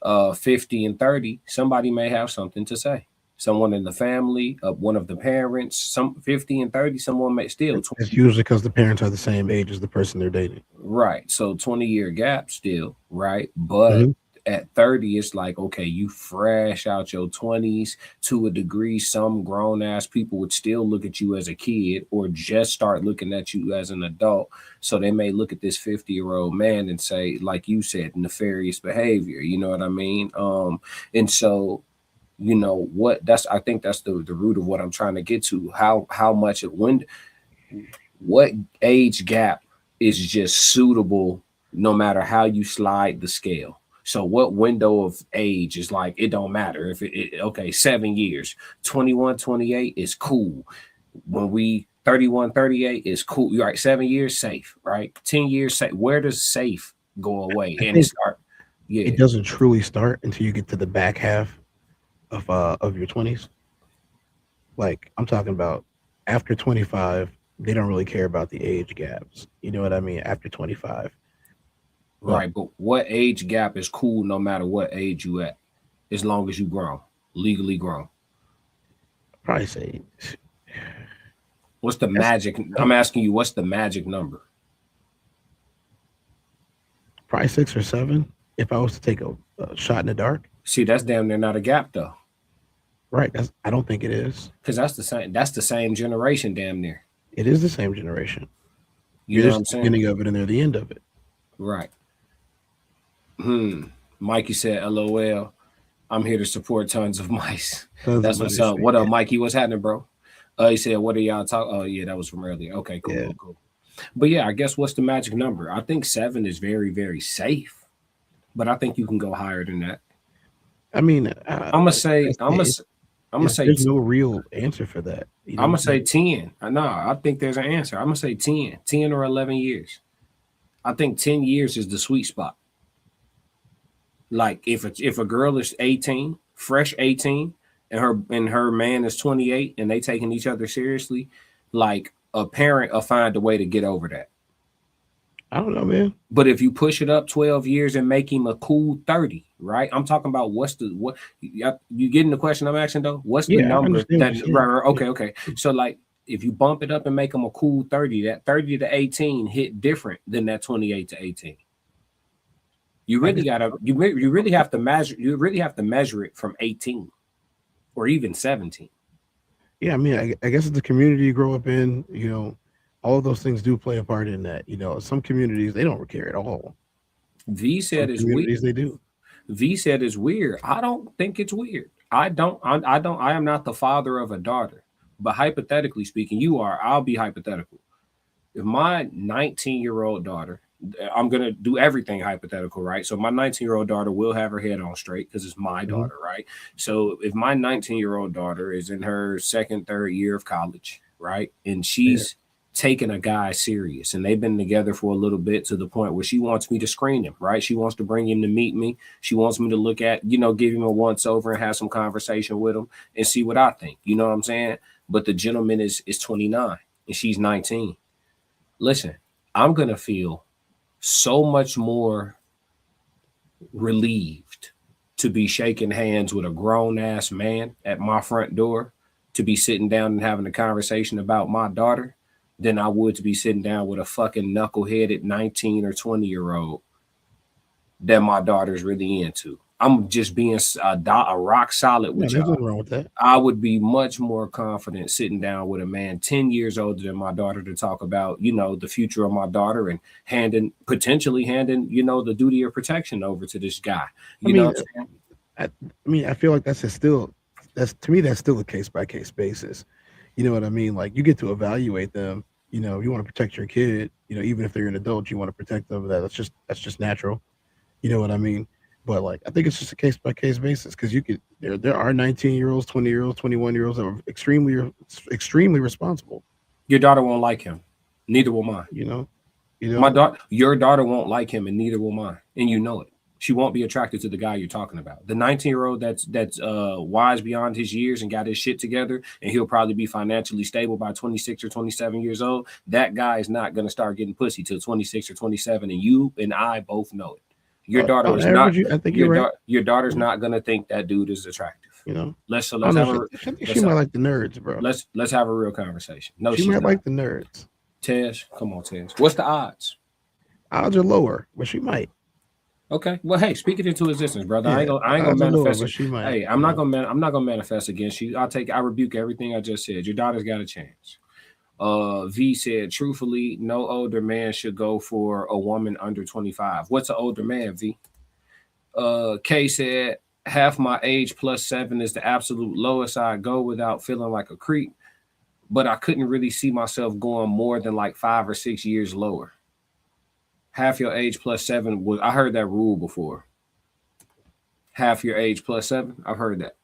50 and 30, somebody may have something to say. Someone in the family, one of the parents, some 50 and 30, someone may still. It's usually because the parents are the same age as the person they're dating. Right. So 20-year gap still, right? But at 30, it's like, okay, you fresh out your 20s to a degree. Some grown ass people would still look at you as a kid or just start looking at you as an adult. So they may look at this 50-year-old man and say, like you said, nefarious behavior. You know what I mean? And so, you know what? I think that's the root of what I'm trying to get to. How much what age gap is just suitable, no matter how you slide the scale. So what window of age is like, it don't matter if okay, 7 years, 21, 28 is cool. When we 31, 38 is cool. You're right. 7 years safe, right? 10 years safe. Where does safe go away? And it start? Yeah, it doesn't truly start until you get to the back half of your 20s. Like I'm talking about after 25, they don't really care about the age gaps. You know what I mean? After 25. Right, but what age gap is cool no matter what age you at, as long as you grown, legally grown? Probably say. What's the magic? I'm asking you, what's the magic number? Probably 6 or 7. If I was to take a shot in the dark. See, that's damn near not a gap though. Right. I don't think it is. Because that's the same generation, damn near. It is the same generation. You know what I'm saying? The beginning of it and they're the end of it. Right. Mikey said, LOL. I'm here to support tons of mice. That's what's up. What up, Mikey? What's happening, bro? He said, what are y'all talking? Oh, yeah, that was from earlier. Okay, cool, cool. But yeah, I guess what's the magic number? I think 7 is very, very safe. but I think you can go higher than that. I mean, I'm gonna say there's no real answer for that. I'm gonna say 10. No, I think there's an answer. I'm gonna say 10 or 11 years. I think 10 years is the sweet spot. Like if a girl is 18, fresh 18, and her man is 28, and they taking each other seriously, like a parent will find a way to get over that. I don't know, man. But if you push it up 12 years and make him a cool 30, right? I'm talking about what you getting the question I'm asking though? What's the number that right? Okay. So like if you bump it up and make him a cool 30, that 30 to 18 hit different than that 28 to 18. You really have to measure it from 18 or even 17. Yeah, I mean, I guess it's the community you grow up in, you know, all of those things do play a part in that. You know, some communities, they don't care at all. V said it's weird. They do. V said it's weird. I don't think it's weird. I am not the father of a daughter, but hypothetically speaking, you are. I'll be hypothetical. If my 19-year-old daughter, I'm going to do everything hypothetical, right? So my 19-year-old daughter will have her head on straight because it's my daughter, right? So if my 19-year-old daughter is in her second, third year of college, right? And she's taking a guy serious and they've been together for a little bit to the point where she wants me to screen him, right? She wants to bring him to meet me. She wants me to look at, you know, give him a once over and have some conversation with him and see what I think. You know what I'm saying? But the gentleman is 29 and she's 19. Listen, I'm going to feel so much more relieved to be shaking hands with a grown ass man at my front door, to be sitting down and having a conversation about my daughter, than I would to be sitting down with a fucking knuckleheaded 19 or 20-year-old that my daughter's really into. I'm just being a rock solid with y'all. Nothing wrong with that. I would be much more confident sitting down with a man 10 years older than my daughter to talk about, you know, the future of my daughter and potentially handing, you know, the duty of protection over to this guy. You know what I'm saying? I feel like that's still a case by case basis. You know what I mean? Like you get to evaluate them. You know, you want to protect your kid. You know, even if they're an adult, you want to protect them. That's just natural. You know what I mean? But like, I think it's just a case by case basis because there are 19-year-olds, 20-year-olds, 21-year-olds that are extremely responsible. Your daughter won't like him. Neither will mine. You know, your daughter won't like him, and neither will mine. And you know it. She won't be attracted to the guy you're talking about. The 19-year-old that's wise beyond his years and got his shit together, and he'll probably be financially stable by 26 or 27 years old. That guy is not going to start getting pussy till 26 or 27, and you and I both know it. Your daughter is not. Your daughter's not going to think that dude is attractive. You know. I think she might like the nerds, bro. Let's have a real conversation. No, she might like the nerds. Tez, come on, Tez. What's the odds? Odds are lower, but she might. Okay. Well, hey, speak it into existence, brother. I ain't gonna manifest. Hey, I'm not gonna manifest against you. I rebuke everything I just said. Your daughter's got a chance. V said, truthfully, no older man should go for a woman under 25. What's an older man, V? K said, half my age plus 7 is the absolute lowest I go without feeling like a creep, but I couldn't really see myself going more than like 5 or 6 years lower. Half your age plus 7 was, I heard that rule before. Half your age plus 7, I've heard that.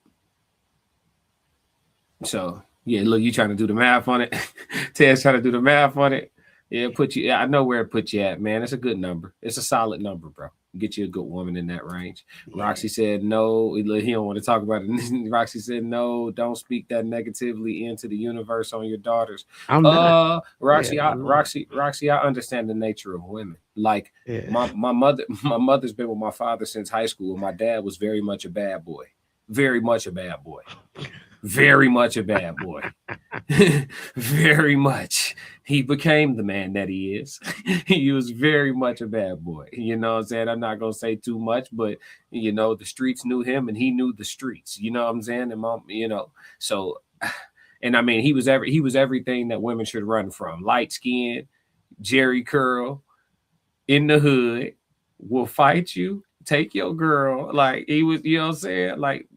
So yeah, look, you trying to do the math on it. Ted's trying to do the math on it. Yeah, I know where it put you at, man. It's a good number. It's a solid number, bro. Get you a good woman in that range. Yeah. Roxy said no. He don't want to talk about it. Roxy said no. Don't speak that negatively into the universe on your daughters. Roxy, I understand the nature of women. Like my mother's been with my father since high school. My dad was very much a bad boy. Very much a bad boy. Very much a bad boy. Very much. He became the man that he is. He was very much a bad boy. You know what I'm saying? I'm not going to say too much, but, you know, the streets knew him and he knew the streets. You know what I'm saying? And mom, you know, so, and I mean, he was everything that women should run from. Light skin, Jerry curl, in the hood, will fight you, take your girl. Like he was, you know what I'm saying? Like,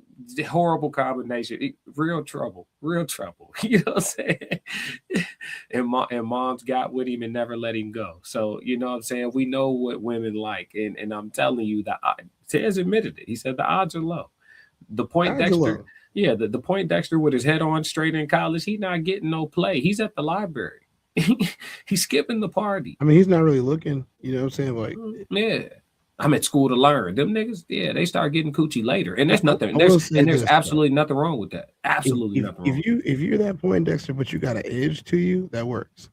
horrible combination. Real trouble. You know what I'm saying? and mom's got with him and never let him go. So, you know what I'm saying? We know what women like. And I'm telling you that Tez admitted it. He said the odds are low. The Poindexter, the Poindexter with his head on straight in college, he's not getting no play. He's at the library. He's skipping the party. I mean, he's not really looking. You know what I'm saying? Like, yeah. I'm at school to learn. Them niggas, they start getting coochie later. And there's nothing. There's absolutely nothing wrong with that. Absolutely nothing wrong. If you're that Poindexter, but you got an edge to you, that works.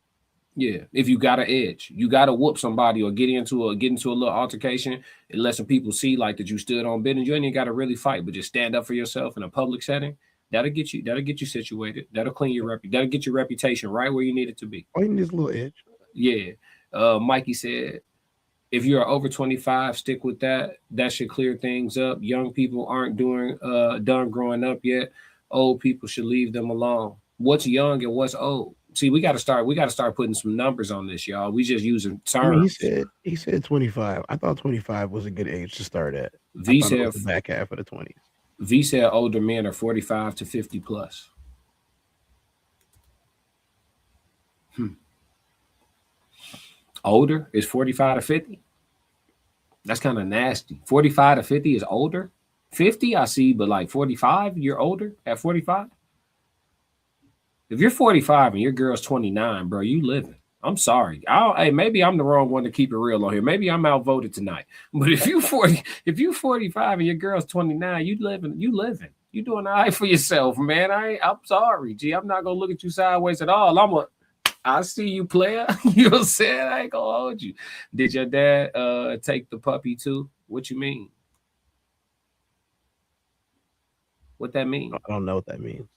Yeah, if you got an edge, you got to whoop somebody or get into a little altercation and let some people see like that you stood on business. You ain't even got to really fight, but just stand up for yourself in a public setting. That'll get you situated. That'll clean your that'll get your reputation right where you need it to be. Oh, you need this little edge. Yeah. Mikey said, if you're over 25, stick with that. That should clear things up. Young people aren't done growing up yet. Old people should leave them alone. What's young and what's old? See, we got to start putting some numbers on this, y'all. We just using terms. I mean, he said 25. I thought 25 was a good age to start at. V said the back half of the 20s. V said older men are 45 to 50 plus. Older is 45 to 50. That's kind of nasty. 45 to 50 is older. 50 I see, but like 45, you're older at 45. If you're 45 and your girl's 29, bro, you living. I'm sorry. Maybe I'm the wrong one to keep it real on here. Maybe I'm outvoted tonight. But if you 45 and your girl's 29, you living. You doing all right for yourself, man. I'm sorry, G. I'm not gonna look at you sideways at all. I see you, player. You know what I'm saying? I ain't gonna hold you. Did your dad take the puppy too? What you mean? What that mean? I don't know what that means.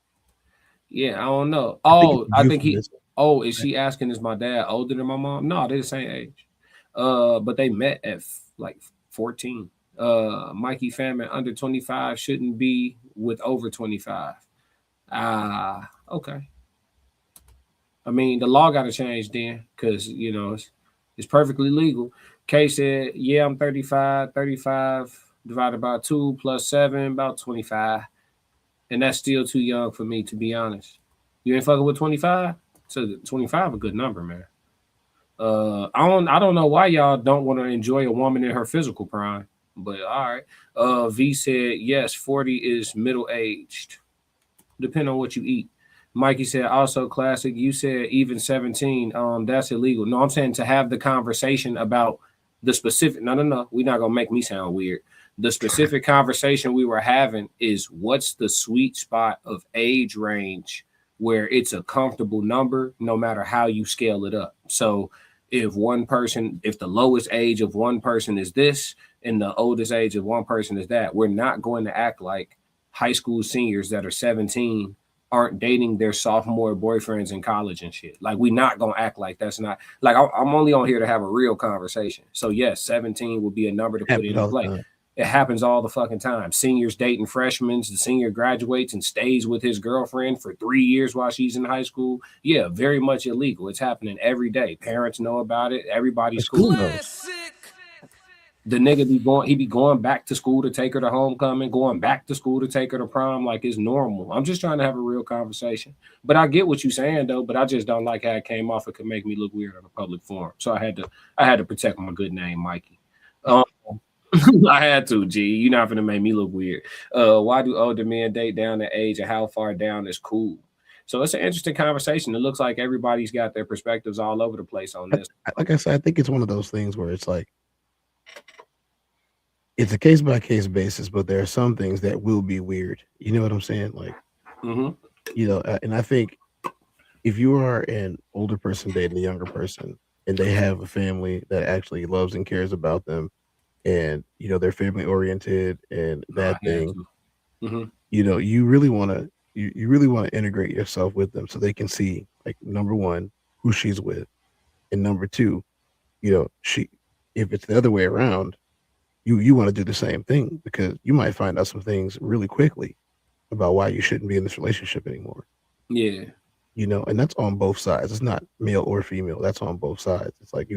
Yeah, I don't know. I think he. Oh, is she asking, is my dad older than my mom? No, they're the same age. But they met at like 14. Mikey Famine under 25 shouldn't be with over 25. Okay. I mean, the law got to change then, because you know it's perfectly legal. Kay said, "Yeah, I'm 35. 35 divided by 2 plus 7, about 25." And that's still too young for me, to be honest. You ain't fucking with 25? So 25 a good number, man. I don't know why y'all don't want to enjoy a woman in her physical prime, but all right. V said, yes, 40 is middle-aged. Depending on what you eat. Mikey said, also classic. You said even 17, that's illegal. No, I'm saying to have the conversation about the specific. No. We're not going to make me sound weird. The specific conversation we were having is what's the sweet spot of age range where it's a comfortable number, no matter how you scale it up. So if the lowest age of one person is this and the oldest age of one person is that, we're not going to act like high school seniors that are 17 aren't dating their sophomore boyfriends in college and shit. Like, we're not going to act like that's not, like, I'm only on here to have a real conversation. So yes, 17 would be a number to put into play. It happens all the fucking time. Seniors dating freshmen. The senior graduates and stays with his girlfriend for 3 years while she's in high school. Yeah, very much illegal. It's happening every day. Parents know about it. Everybody's cool knows. The nigga be going back to school to take her to homecoming, going back to school to take her to prom, like it's normal. I'm just trying to have a real conversation. But I get what you're saying though, but I just don't like how it came off. It could make me look weird on a public forum. So I had to protect my good name, Mikey. I had to, G. You're not gonna make me look weird. Why do older men date down in age, and how far down is cool? So it's an interesting conversation. It looks like everybody's got their perspectives all over the place on this. Like I said, I think it's one of those things where it's like it's a case by case basis, but there are some things that will be weird. You know what I'm saying? Like, you know, and I think if you are an older person dating a younger person and they have a family that actually loves and cares about them, and you know they're family oriented and that thing, you know, you really want to integrate yourself with them so they can see, like, number one, who she's with, and number two, you know, if it's the other way around, you want to do the same thing, because you might find out some things really quickly about why you shouldn't be in this relationship anymore. Yeah. You know, and that's on both sides. It's not male or female. That's on both sides. It's like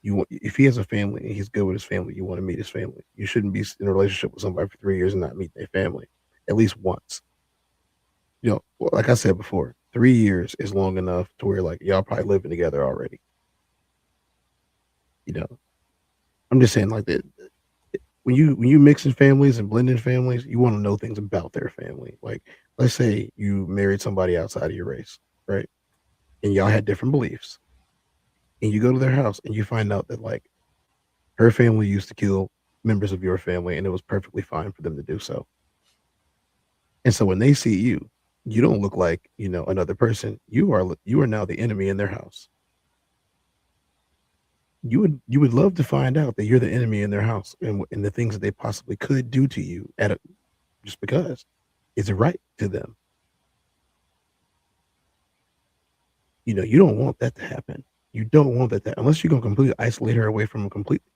if he has a family and he's good with his family, you want to meet his family. You shouldn't be in a relationship with somebody for 3 years and not meet their family. at least once. You know, like I said before, 3 years is long enough to where like y'all probably living together already. You know, I'm just saying like that. When you mixing families and blending families, you want to know things about their family. Like, let's say you married somebody outside of your race, right? And y'all had different beliefs. And you go to their house and you find out that like her family used to kill members of your family and it was perfectly fine for them to do so. And so when they see you, you don't look like, you know, another person. You are now the enemy in their house. You would love to find out that you're the enemy in their house and the things that they possibly could do to you just because. Is it right to them? You know, you don't want that to happen. You don't want that to, unless you're gonna completely isolate her away from them completely.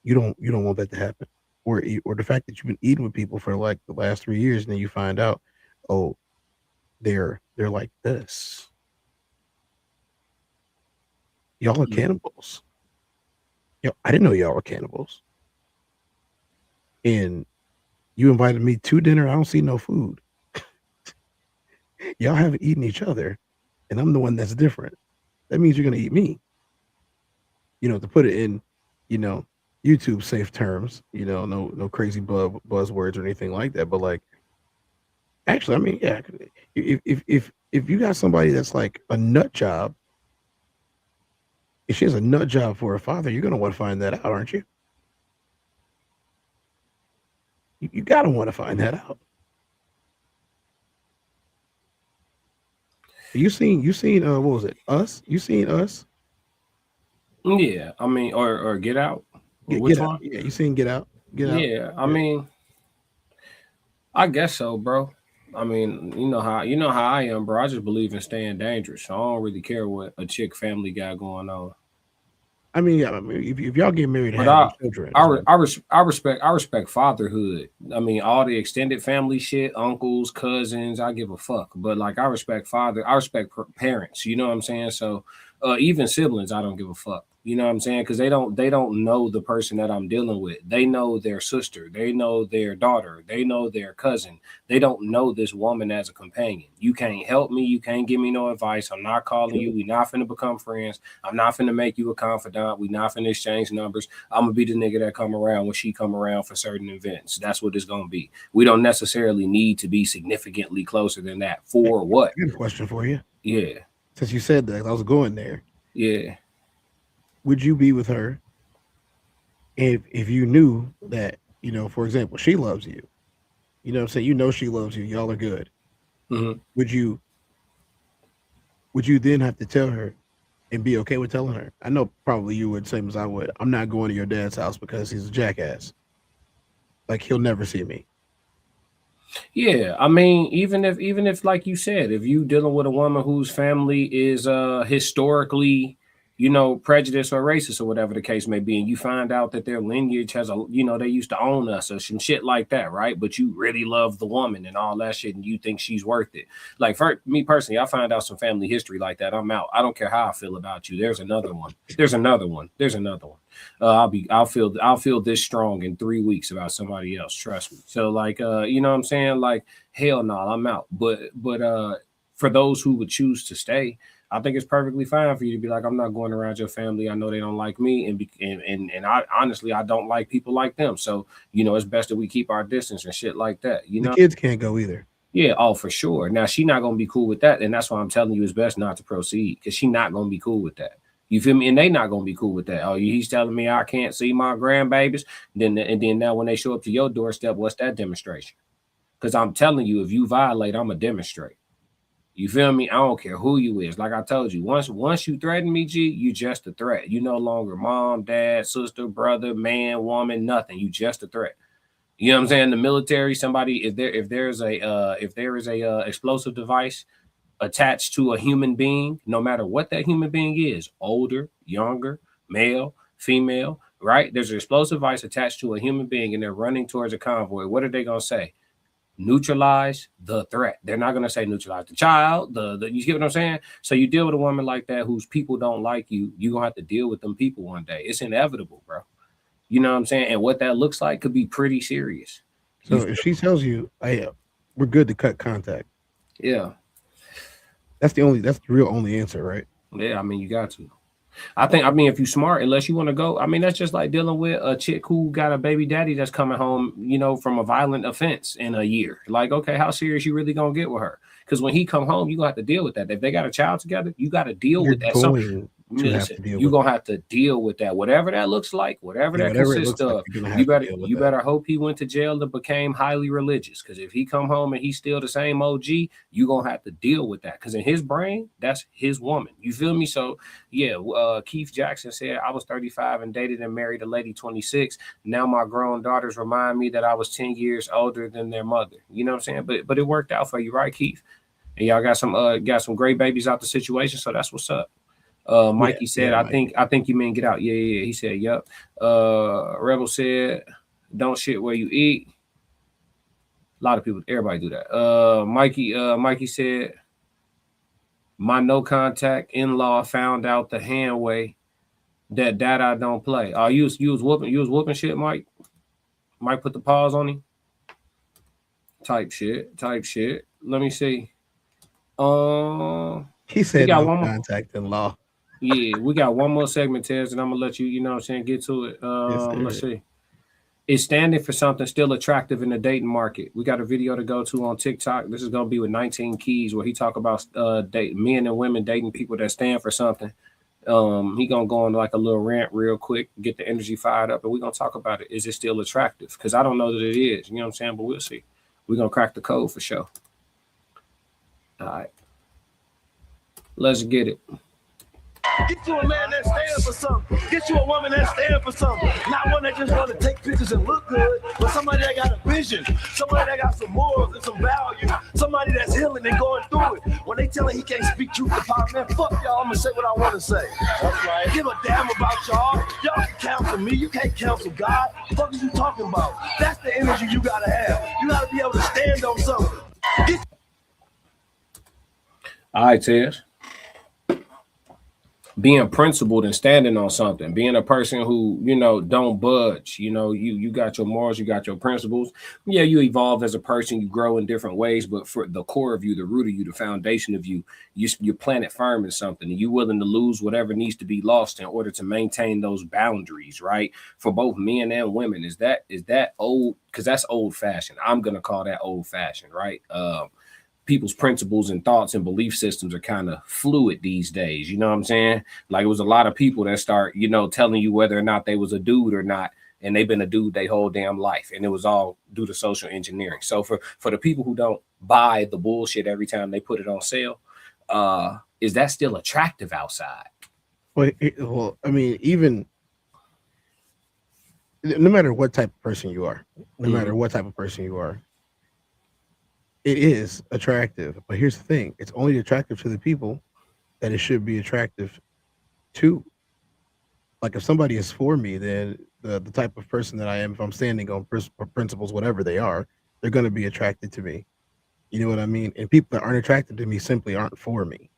You don't want that to happen. Or the fact that you've been eating with people for like the last 3 years and then you find out, oh, they're like this. Y'all are cannibals. Yo, I didn't know y'all were cannibals. And you invited me to dinner. I don't see no food. Y'all haven't eaten each other, and I'm the one that's different. That means you're gonna eat me. You know, to put it in, you know, YouTube safe terms. You know, no crazy buzzwords or anything like that. But like, actually, I mean, yeah, if you got somebody that's like a nut job, if she has a nut job for her father, you're gonna want to find that out, aren't you? You gotta want to find that out. You seen what was it? Us? You seen Us? Yeah, I mean, or Get Out. Get Out. Yeah, you seen Get Out? Get Out. Yeah, I mean, I guess so, bro. I mean, you know how I am, bro. I just believe in staying dangerous. So I don't really care what a chick family got going on. I mean, yeah. I mean, if y'all get married, and have children, I respect fatherhood. I mean, all the extended family shit, uncles, cousins, I give a fuck. But like, I respect parents. You know what I'm saying? So even siblings, I don't give a fuck. You know what I'm saying? Because they don't know the person that I'm dealing with. They know their sister. They know their daughter. They know their cousin. They don't know this woman as a companion. You can't help me. You can't give me no advice. I'm not calling you. We're not finna become friends. I'm not finna make you a confidant. We're not finna exchange numbers. I'm gonna be the nigga that come around when she come around for certain events. That's what it's gonna be. We don't necessarily need to be significantly closer than that. For what? I got a question for you. Yeah. Since you said that, I was going there. Yeah. Would you be with her if you knew that, you know, for example, she loves you? You know what I'm saying? You know she loves you. Y'all are good. Mm-hmm. Would you then have to tell her and be okay with telling her? I know probably you would, same as I would. I'm not going to your dad's house because he's a jackass. Like, he'll never see me. Yeah, I mean, even if like you said, if you dealing with a woman whose family is historically, you know, prejudiced or racist or whatever the case may be, and you find out that their lineage has they used to own us or some shit like that, right? But you really love the woman and all that shit, and you think she's worth it. Like, for me personally, I find out some family history like that, I'm out. I don't care how I feel about you. There's another one. I'll feel this strong in 3 weeks about somebody else. Trust me. So like, you know what I'm saying? Like, hell no, I'm out. But for those who would choose to stay, I think it's perfectly fine for you to be like, I'm not going around your family. I know they don't like me, and I honestly, I don't like people like them. So, you know, it's best that we keep our distance and shit like that. You know, the kids can't go either. Yeah, oh, for sure. Now, she's not gonna be cool with that, and that's why I'm telling you it's best not to proceed, because she's not gonna be cool with that. You feel me? And they not gonna be cool with that. Oh, he's telling me I can't see my grandbabies. Then now when they show up to your doorstep, what's that demonstration? Because I'm telling you, if you violate, I'm gonna demonstrate. You feel me? I don't care who you is. Like I told you, once you threaten me, G, you just a threat. You no longer mom, dad, sister, brother, man, woman, nothing. You just a threat. You know what I'm saying? The military, somebody, if there is a explosive device attached to a human being, no matter what that human being is, older, younger, male, female, right? There's an explosive device attached to a human being and they're running towards a convoy. What are they gonna say? Neutralize the threat. They're not gonna say neutralize the child. You get what I'm saying? So you deal with a woman like that whose people don't like you, you're gonna have to deal with them people one day. It's inevitable, bro. You know what I'm saying? And what that looks like could be pretty serious. So if she tells you, "Hey, we're good to cut contact," yeah, that's the real only answer, right? Yeah, I mean, you got to. I mean, if you smart, unless you want to go, I mean, that's just like dealing with a chick who got a baby daddy that's coming home, from a violent offense in a year. Like, okay, how serious you really gonna get with her? Because when he come home, you gonna have to deal with that. If they got a child together, you got to deal with that. You're gonna have to deal with that. Whatever that looks like, whatever that consists of, you better hope he went to jail and became highly religious. Because if he come home and he's still the same OG, you gonna have to deal with that. Because in his brain, that's his woman. You feel me? So yeah, Keith Jackson said, I was 35 and dated and married a lady 26. Now my grown daughters remind me that I was 10 years older than their mother. You know what I'm saying? But it worked out for you, right, Keith? And y'all got some great babies out the situation, so that's what's up. Mikey said, I think you mean get out. Yeah. He said, yep. Rebel said, don't shit where you eat. A lot of people, everybody do that. Mikey said, my no contact in-law found out the hand way that I don't play. You was whooping shit, Mike. Mike put the pause on him. Type shit. Let me see. He said no contact in-law. Yeah, we got one more segment, Tez, and I'm gonna let you, get to it. Let's see. Is standing for something still attractive in the dating market? We got a video to go to on TikTok. This is gonna be with 19 Keys, where he talk about men and women dating people that stand for something. He gonna go on like a little rant real quick, get the energy fired up, and we're gonna talk about it. Is it still attractive? Because I don't know that it is. You know what I'm saying? But we'll see. We're gonna crack the code for sure. All right, let's get it. Get you a man that stands for something. Get you a woman that stands for something. Not one that just want to take pictures and look good, but somebody that got a vision, somebody that got some morals and some value, somebody that's healing and going through it. When they tell him he can't speak truth to power, man, fuck y'all, I'm going to say what I want to say. That's right. Give a damn about y'all. Y'all can counsel me. You can't counsel God. What the fuck are you talking about? That's the energy you got to have. You got to be able to stand on something. All right, Tez. Being principled and standing on something, being a person who, don't budge, you got your morals, you got your principles. Yeah, you evolve as a person, you grow in different ways, but for the core of you, the root of you, the foundation of you, you're planted firm in something, and you're willing to lose whatever needs to be lost in order to maintain those boundaries, right? For both men and women. Is that old? Because that's old fashioned. I'm going to call that old fashioned, right? People's principles and thoughts and belief systems are kind of fluid these days. You know what I'm saying? Like, it was a lot of people that start, telling you whether or not they was a dude or not. And they've been a dude their whole damn life. And it was all due to social engineering. So for the people who don't buy the bullshit every time they put it on sale, is that still attractive outside? Well, I mean, even no matter what type of person you are, it is attractive. But here's the thing. It's only attractive to the people that it should be attractive to. Like, if somebody is for me, then the type of person that I am, if I'm standing on principles, whatever they are, they're going to be attracted to me. You know what I mean? And people that aren't attracted to me simply aren't for me.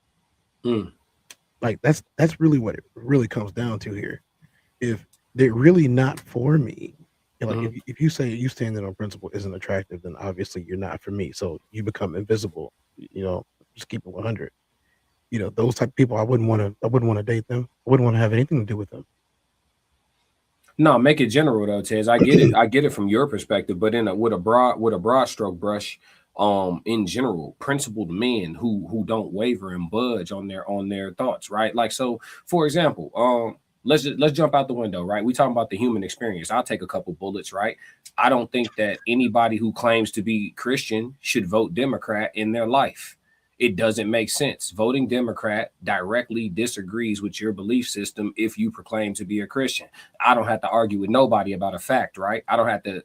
Like, that's really what it really comes down to here. If they're really not for me, like, if you say you standing on principle isn't attractive, then obviously you're not for me. So you become invisible. Just keep it 100. Those type of people, I wouldn't want to date them. I wouldn't want to have anything to do with them. No, make it general though, Tez. I get it. I get it from your perspective, but with a broad stroke brush, in general, principled men who don't waver and budge on their thoughts, right? Like, so for example, let's jump out the window, right? We talking about the human experience. I'll take a couple bullets, right? I don't think that anybody who claims to be Christian should vote Democrat in their life. It doesn't make sense. Voting Democrat directly disagrees with your belief system if you proclaim to be a Christian. I don't have to argue with nobody about a fact, right? I don't have to,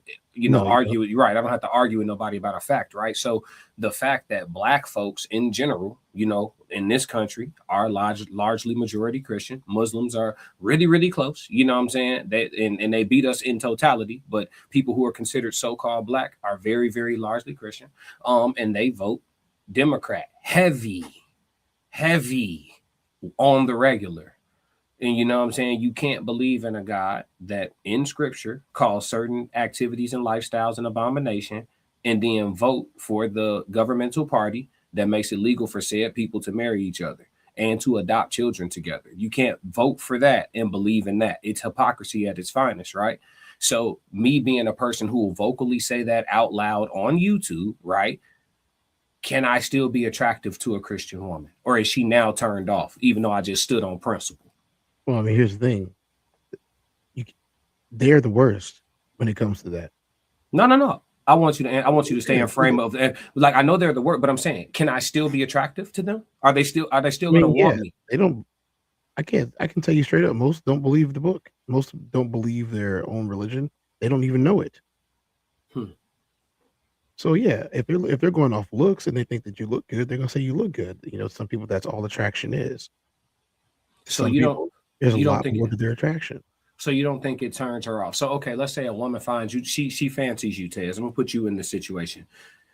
argue with you, right? I don't have to argue with nobody about a fact, right? So the fact that Black folks in general, in this country are largely majority Christian. Muslims are really, really close. You know what I'm saying? And they beat us in totality, but people who are considered so-called Black are very, very largely Christian. And they vote Democrat, heavy on the regular. And you know what I'm saying? You can't believe in a God that in scripture calls certain activities and lifestyles an abomination and then vote for the governmental party that makes it legal for said people to marry each other and to adopt children together. You can't vote for that and believe in that. It's hypocrisy at its finest, right? So me being a person who will vocally say that out loud on YouTube, right? Can I still be attractive to a Christian woman? Or is she now turned off, even though I just stood on principle? Well, I mean, here's the thing. They're the worst when it comes to that. No. I want you to stay in frame of like, I know they're the worst, but I'm saying, can I still be attractive to them? Are they still going to want me? They don't. I can tell you straight up. Most don't believe the book. Most don't believe their own religion. They don't even know it. So yeah, if they're going off looks and they think that you look good, they're gonna say you look good. You know, some people that's all attraction is. So there's a lot more to their attraction. So you don't think it turns her off? So okay, let's say a woman finds you, she fancies you, Tez. I'm gonna put you in this situation.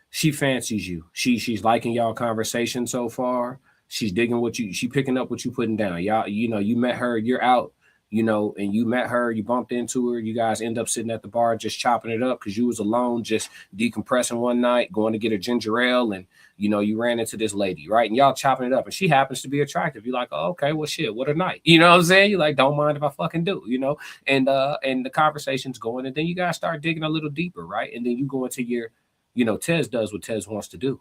She fancies you. She's liking y'all conversation so far. She's digging she picking up what you putting down. Y'all, you met her, you're out, and you met her, you bumped into her, you guys end up sitting at the bar just chopping it up because you was alone, just decompressing one night, going to get a ginger ale, and you ran into this lady, right? And y'all chopping it up, and she happens to be attractive. You're like, oh, okay, well, shit, what a night. You know what I'm saying? You're like, don't mind if I fucking do, and the conversation's going, and then you guys start digging a little deeper, right? And then you go into your, Tez does what Tez wants to do.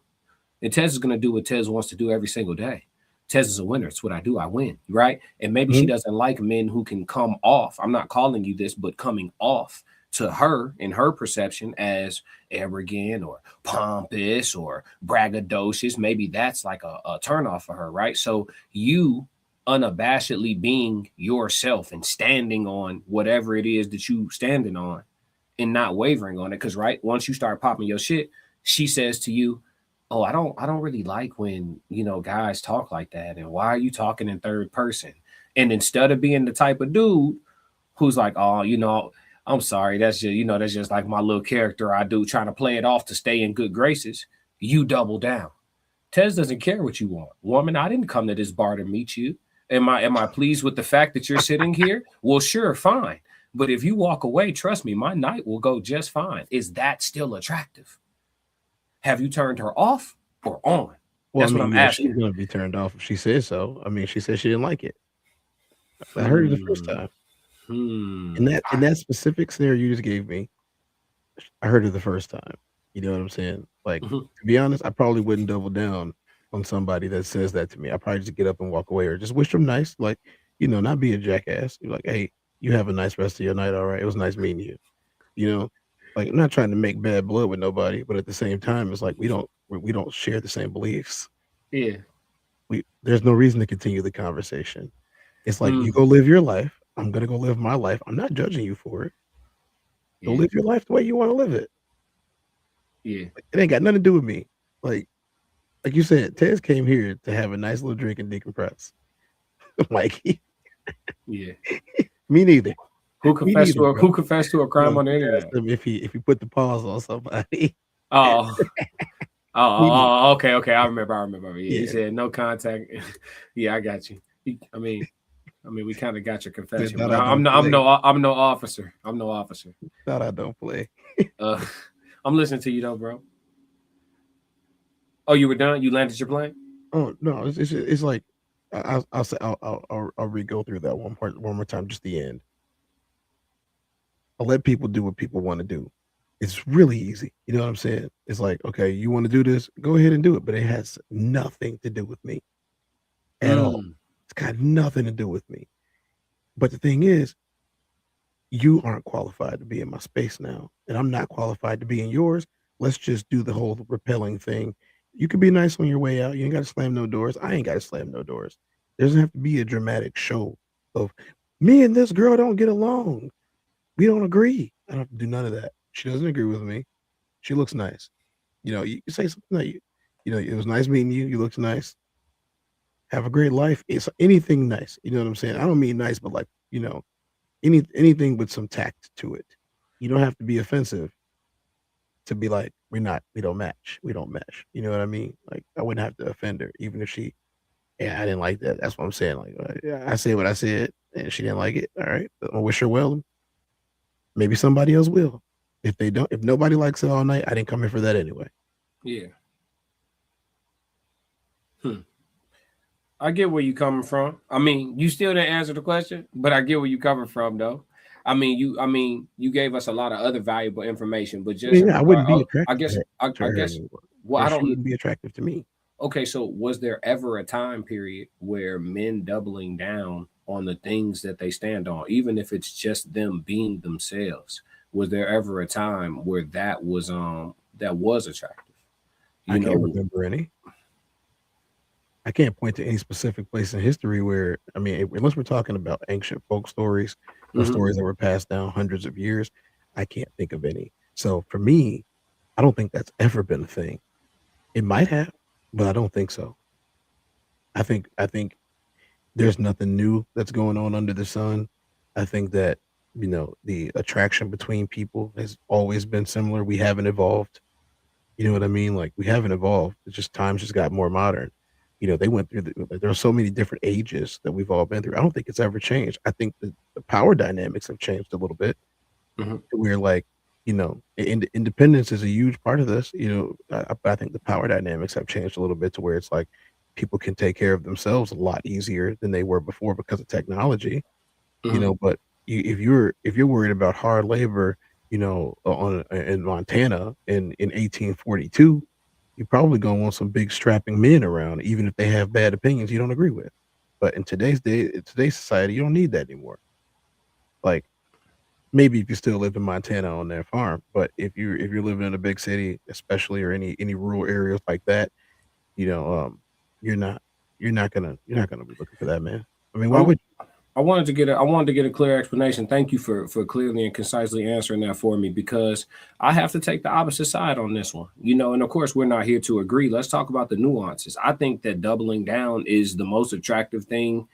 And Tez is going to do what Tez wants to do every single day. Tez is a winner. It's what I do. I win, right? And maybe she doesn't like men who can come off. I'm not calling you this, but coming off to her in her perception as arrogant or pompous or braggadocious. Maybe that's like a turnoff for her, right? So you unabashedly being yourself and standing on whatever it is that you standing on and not wavering on it. Because right, once you start popping your shit, she says to you, oh, I don't really like when, guys talk like that. And why are you talking in third person? And instead of being the type of dude who's like, oh, I'm sorry, that's just, that's just like my little character I do, trying to play it off to stay in good graces, you double down. Tez doesn't care what you want. Woman, I didn't come to this bar to meet you. Am I pleased with the fact that you're sitting here? Well, sure, fine. But if you walk away, trust me, my night will go just fine. Is that still attractive? Have you turned her off or on? That's what I'm asking. She's going to be turned off if she says so. I mean, she said she didn't like it. I heard it the first time. In that specific scenario you just gave me, I heard it the first time. You know what I'm saying? Like, to be honest, I probably wouldn't double down on somebody that says that to me. I probably just get up and walk away or just wish them nice. Like, not be a jackass. You're like, hey, you have a nice rest of your night. All right. It was nice meeting you. Like, I'm not trying to make bad blood with nobody, but at the same time, it's like we don't share the same beliefs. Yeah. There's no reason to continue the conversation. It's like you go live your life. I'm gonna go live my life. I'm not judging you for it. Go live your life the way you want to live it. Yeah. It ain't got nothing to do with me. Like you said, Tez came here to have a nice little drink and decompress. Like, yeah. Me neither. Who confessed to a crime on the internet? If he put the pause on somebody. Oh, okay. I remember. Yeah. He said no contact. Yeah, I got you. I mean, we kind of got your confession. But I'm no officer. I'm no officer. Thought I don't play. I'm listening to you though, bro. Oh, you were done? You landed your plane? Oh no, it's like I'll re-go through that one more time, just the end. I'll let people do what people want to do. It's really easy. You know what I'm saying? It's like, okay, you want to do this? Go ahead and do it. But it has nothing to do with me at all. It's got nothing to do with me. But the thing is, you aren't qualified to be in my space now. And I'm not qualified to be in yours. Let's just do the whole repelling thing. You can be nice on your way out. You ain't got to slam no doors. I ain't got to slam no doors. There doesn't have to be a dramatic show of me and this girl don't get along. We don't agree. I don't have to do none of that. She doesn't agree with me. She looks nice. You say something like, it was nice meeting you. You look nice. Have a great life. It's anything nice. You know what I'm saying? I don't mean nice, but like, anything with some tact to it. You don't have to be offensive to be like, we don't match. We don't mesh. You know what I mean? Like, I wouldn't have to offend her, even if she Yeah, I didn't like that. That's what I'm saying. Like, I said what I said, and she didn't like it. All right, I wish her well. Maybe somebody else will. If they don't, if nobody likes it all night, I didn't come here for that anyway. Yeah. I get where you coming from. I mean, you still didn't answer the question, but I get where you coming from, though. I mean, you gave us a lot of other valuable information, but just I wouldn't be attracted. I guess well, I don't. She wouldn't be attractive to me. Okay, so was there ever a time period where men doubling down on the things that they stand on, even if it's just them being themselves? Was there ever a time where that was attractive? I can't remember any. I can't point to any specific place in history where, I mean, unless we're talking about ancient folk stories or stories that were passed down hundreds of years, I can't think of any. So for me, I don't think that's ever been a thing. It might have, but I don't think so. I think there's nothing new that's going on under the sun. I think that, the attraction between people has always been similar. We haven't evolved. You know what I mean? Like, we haven't evolved. It's just times just got more modern. They went through there are so many different ages that we've all been through. I don't think it's ever changed. I think the power dynamics have changed a little bit. We're like, independence is a huge part of this. I think the power dynamics have changed a little bit to where it's like people can take care of themselves a lot easier than they were before because of technology. But if you're worried about hard labor, in Montana in 1842, you're probably gonna want some big strapping men around, even if they have bad opinions you don't agree with. But in today's society, you don't need that anymore. Like, maybe if you still live in Montana on their farm, but if you're living in a big city, especially, or any rural areas like that, you're not gonna be looking for that, man. I mean, why would I wanted to get a clear explanation. Thank you for clearly and concisely answering that for me, because I have to take the opposite side on this one. And of course, we're not here to agree. Let's talk about the nuances. I think that doubling down is the most attractive thing.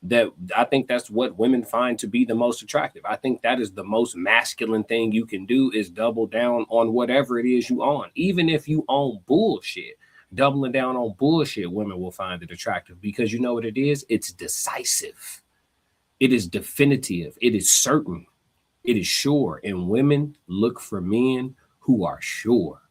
I think that's what women find to be the most attractive. I think that is the most masculine thing you can do, is double down on whatever it is you own. Even if you own bullshit, doubling down on bullshit, women will find it attractive, because you know what it is? It's decisive. It is definitive. It is certain. It is sure. And women look for men who are sure.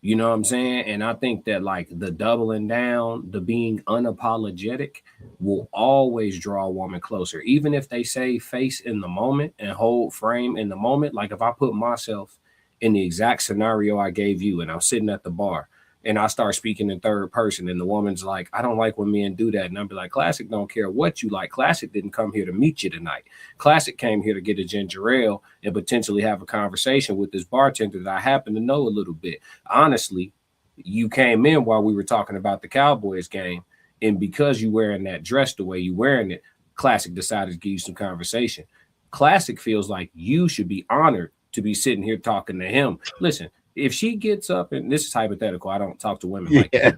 You know what I'm saying? And I think that, like, the doubling down, the being unapologetic, will always draw a woman closer. Even if they say face in the moment and hold frame in the moment. Like, if I put myself in the exact scenario I gave you, and I'm sitting at the bar, and I start speaking in third person, and the woman's like, I don't like when men do that. And I'll be like, Classic don't care what you like. Classic didn't come here to meet you tonight. Classic came here to get a ginger ale and potentially have a conversation with this bartender that I happen to know a little bit. Honestly, you came in while we were talking about the Cowboys game, and because you wearing that dress the way you wearing it, Classic decided to give you some conversation. Classic feels like you should be honored to be sitting here talking to him. Listen, if she gets up, and this is hypothetical, I don't talk to women like that.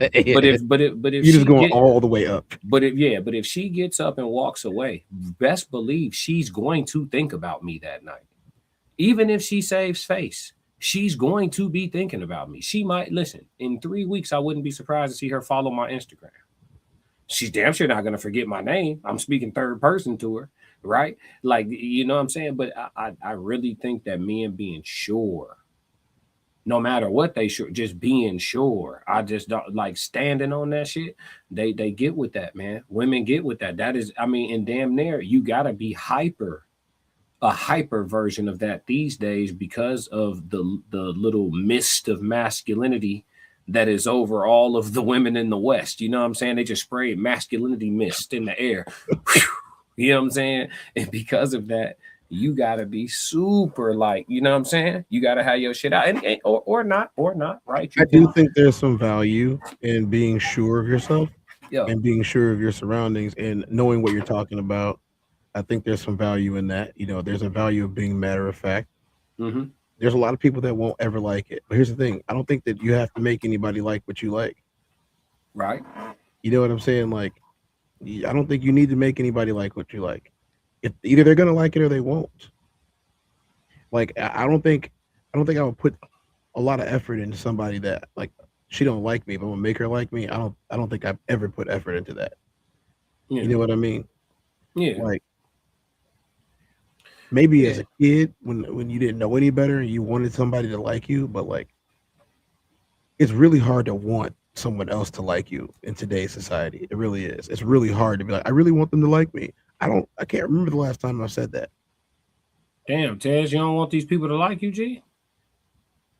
But if you're just going all the way up. But if she gets up and walks away, best believe she's going to think about me that night. Even if she saves face, she's going to be thinking about me. She might, listen, in 3 weeks, I wouldn't be surprised to see her follow my Instagram. She's damn sure not going to forget my name. I'm speaking third person to her, right? Like, you know what I'm saying? But I really think that men being sure, no matter what they sure, just being sure. I just don't like standing on that shit. They get with that, man. Women get with that. That is, I mean, and damn near, you gotta be a hyper version of that these days, because of the little mist of masculinity that is over all of the women in the West. You know what I'm saying? They just spray masculinity mist in the air. You know what I'm saying? And because of that, you gotta be super, like, you know what I'm saying? You gotta have your shit out, and or not, right? I do think there's some value in being sure of yourself, and being sure of your surroundings, and knowing what you're talking about. I think there's some value in that. There's a value of being matter of fact. There's a lot of people that won't ever like it, but here's the thing: I don't think that you have to make anybody like what you like. Right? You know what I'm saying? Like, I don't think you need to make anybody like what you like. If either they're gonna like it or they won't. Like, I don't think I would put a lot of effort into somebody that, like, she don't like me, but I'm gonna make her like me. I don't think I've ever put effort into that. Yeah. You know what I mean? Yeah. Like maybe as a kid when you didn't know any better and you wanted somebody to like you, but like it's really hard to want someone else to like you in today's society. It really is. It's really hard to be like, I really want them to like me. I can't remember the last time I said that. Damn, Tez, you don't want these people to like you, G?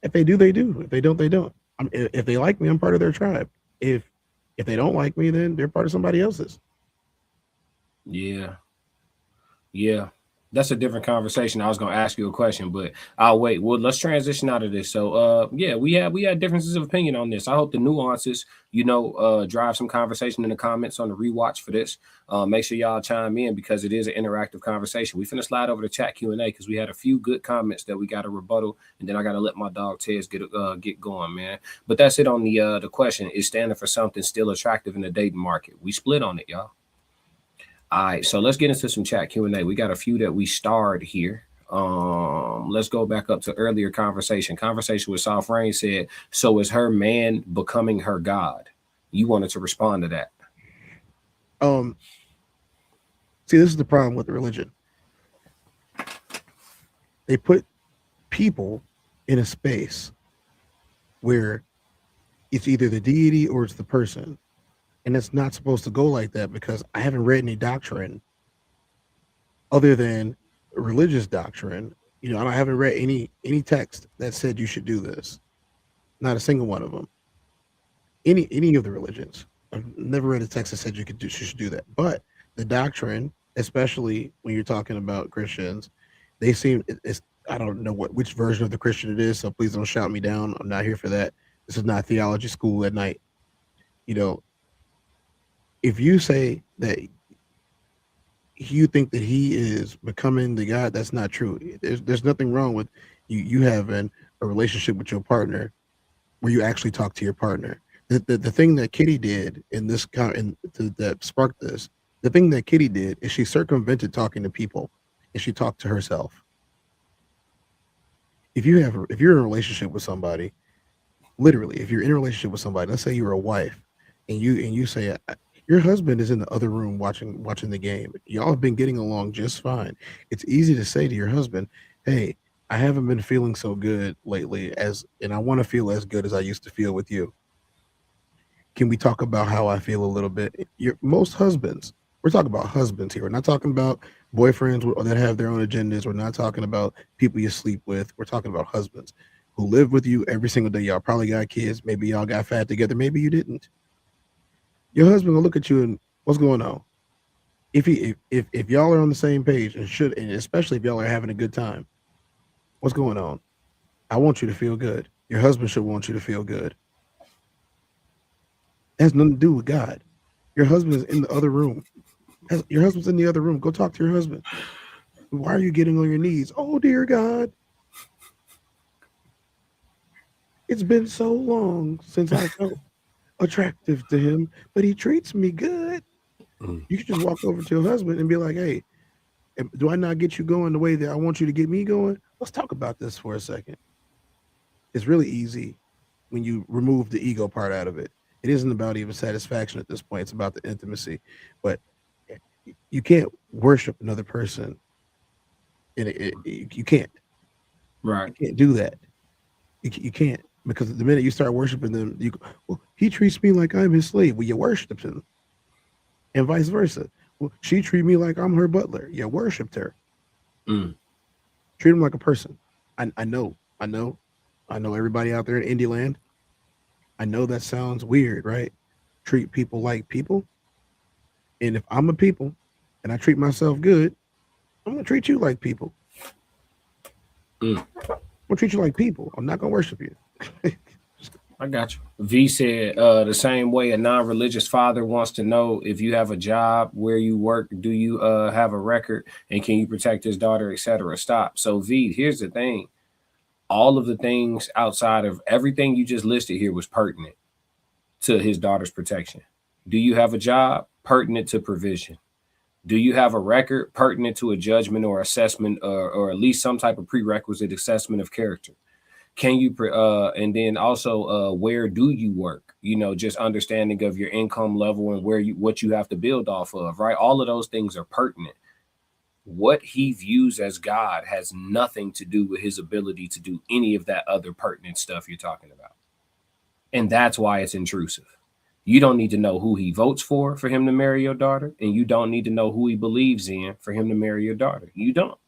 If they do, they do. If they don't, they don't. If they like me, I'm part of their tribe. If they don't like me, then they're part of somebody else's. Yeah. Yeah. That's a different conversation. I was going to ask you a question, but I'll wait. Well, let's transition out of this. So, yeah, we had differences of opinion on this. I hope the nuances, drive some conversation in the comments on the rewatch for this. Make sure y'all chime in because it is an interactive conversation. We finna slide over to chat Q&A because we had a few good comments that we got to rebuttal, and then I got to let my dog Tez get going, man. But that's it on the question. Is standing for something still attractive in the dating market? We split on it, y'all. All right, so let's get into some chat Q&A. We got a few that we starred here. Let's go back up to earlier conversation. Conversation with Soft Rain said, so is her man becoming her God? You wanted to respond to that. See, this is the problem with religion. They put people in a space where it's either the deity or it's the person. And it's not supposed to go like that because I haven't read any doctrine other than religious doctrine. I haven't read any text that said you should do this. Not a single one of them. Any of the religions. I've never read a text that said you should do that. But the doctrine, especially when you're talking about Christians, they seem I don't know which version of the Christian it is, so please don't shout me down. I'm not here for that. This is not theology school at night. If you say that you think that he is becoming the God, that's not true. There's nothing wrong with you having a relationship with your partner where you actually talk to your partner. The thing that Kitty did that sparked this, the thing that Kitty did is she circumvented talking to people and she talked to herself. If you're in a relationship with somebody, literally, if you're in a relationship with somebody, let's say you're a wife, and you say your husband is in the other room watching the game. Y'all have been getting along just fine. It's easy to say to your husband, "Hey, I haven't been feeling so good lately, and I want to feel as good as I used to feel with you. Can we talk about how I feel a little bit?" Most husbands, we're talking about husbands here. We're not talking about boyfriends that have their own agendas. We're not talking about people you sleep with. We're talking about husbands who live with you every single day. Y'all probably got kids. Maybe y'all got fat together. Maybe you didn't. Your husband will look at you and what's going on? If y'all are on the same page and especially if y'all are having a good time, what's going on? I want you to feel good. Your husband should want you to feel good. It has nothing to do with God. Your husband is in the other room. Your husband's in the other room. Go talk to your husband. Why are you getting on your knees? Oh, dear God. It's been so long since I felt attractive to him, but he treats me good. You can just walk over to your husband and be like, "Hey, do I not get you going the way that I want you to get me going? Let's talk about this for a second." It's really easy when you remove the ego part out of it. It isn't about even satisfaction at this point. It's about the intimacy. But you can't worship another person. You can't. Right. You can't do that. You can't. Because the minute you start worshiping them, well, he treats me like I'm his slave. Well, you worshiped him. And vice versa. Well, she treats me like I'm her butler. You worshipped her. Treat him like a person. I know everybody out there in Indie land. I know that sounds weird, right? Treat people like people. And if I'm a people and I treat myself good, I'm going to treat you like people. I'm going to treat you like people. I'm not going to worship you. I got you. V said the same way a non-religious father wants to know if you have a job, where you work, do you have a record, and can you protect his daughter, etc. Stop. So V, here's the thing. All of the things outside of everything you just listed here was pertinent to his daughter's protection. Do you have a job? Pertinent to provision. Do you have a record? Pertinent to a judgment or assessment or at least some type of prerequisite assessment of character. Can you, and then also, where do you work? you know, just understanding of your income level and what you have to build off of, right? All of those things are pertinent. What he views as God has nothing to do with his ability to do any of that other pertinent stuff you're talking about. And that's why it's intrusive. You don't need to know who he votes for him to marry your daughter. And you don't need to know who he believes in for him to marry your daughter. You don't.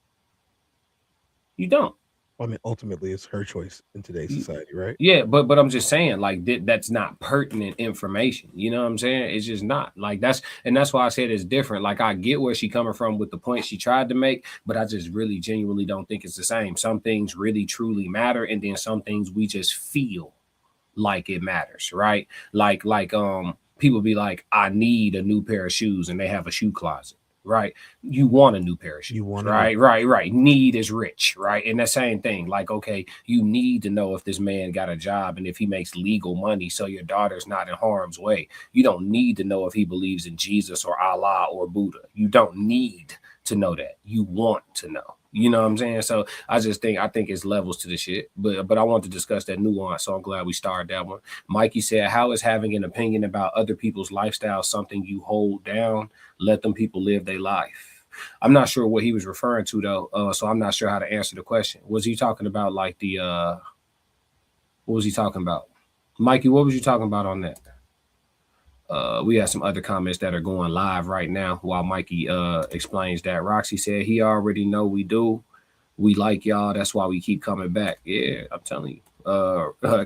You don't. I mean, ultimately, it's her choice in today's society, right? Yeah, but I'm just saying, like, that's not pertinent information. You know what I'm saying? It's just not. Like, that's why I said it's different. Like, I get where she coming from with the point she tried to make, but I just really genuinely don't think it's the same. Some things really truly matter, and then some things we just feel like it matters, right? Like people be like, I need a new pair of shoes, and they have a shoe closet. Right, you want a new pair of shoes. Right. Need is rich, right? And the same thing. Like, okay, you need to know if this man got a job and if he makes legal money, so your daughter's not in harm's way. You don't need to know if he believes in Jesus or Allah or Buddha. You don't need to know that. You want to know. You know what I'm saying? So I think it's levels to the shit. But I want to discuss that nuance. So I'm glad we started that one. Mikey said, how is having an opinion about other people's lifestyle something you hold down? Let them people live their life. I'm not sure what he was referring to though. So I'm not sure how to answer the question. Was he talking about like the what was he talking about? Mikey, what was you talking about on that? We have some other comments that are going live right now while Mikey explains that. Roxy said he already know we do. We like y'all. That's why we keep coming back. Yeah, I'm telling you.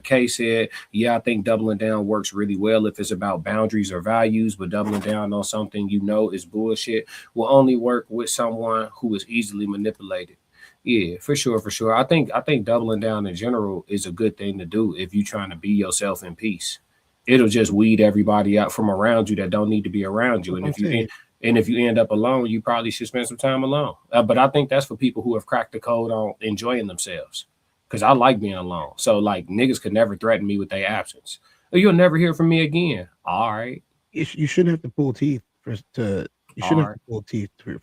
Kay said, yeah, I think doubling down works really well if it's about boundaries or values, but doubling down on something you know is bullshit will only work with someone who is easily manipulated. Yeah, for sure. I think doubling down in general is a good thing to do if you're trying to be yourself in peace. It'll just weed everybody out from around you that don't need to be around you. And if you end up alone, you probably should spend some time alone. But I think that's for people who have cracked the code on enjoying themselves. Because I like being alone. So like niggas could never threaten me with their absence. You'll never hear from me again. All right. You shouldn't have to pull teeth for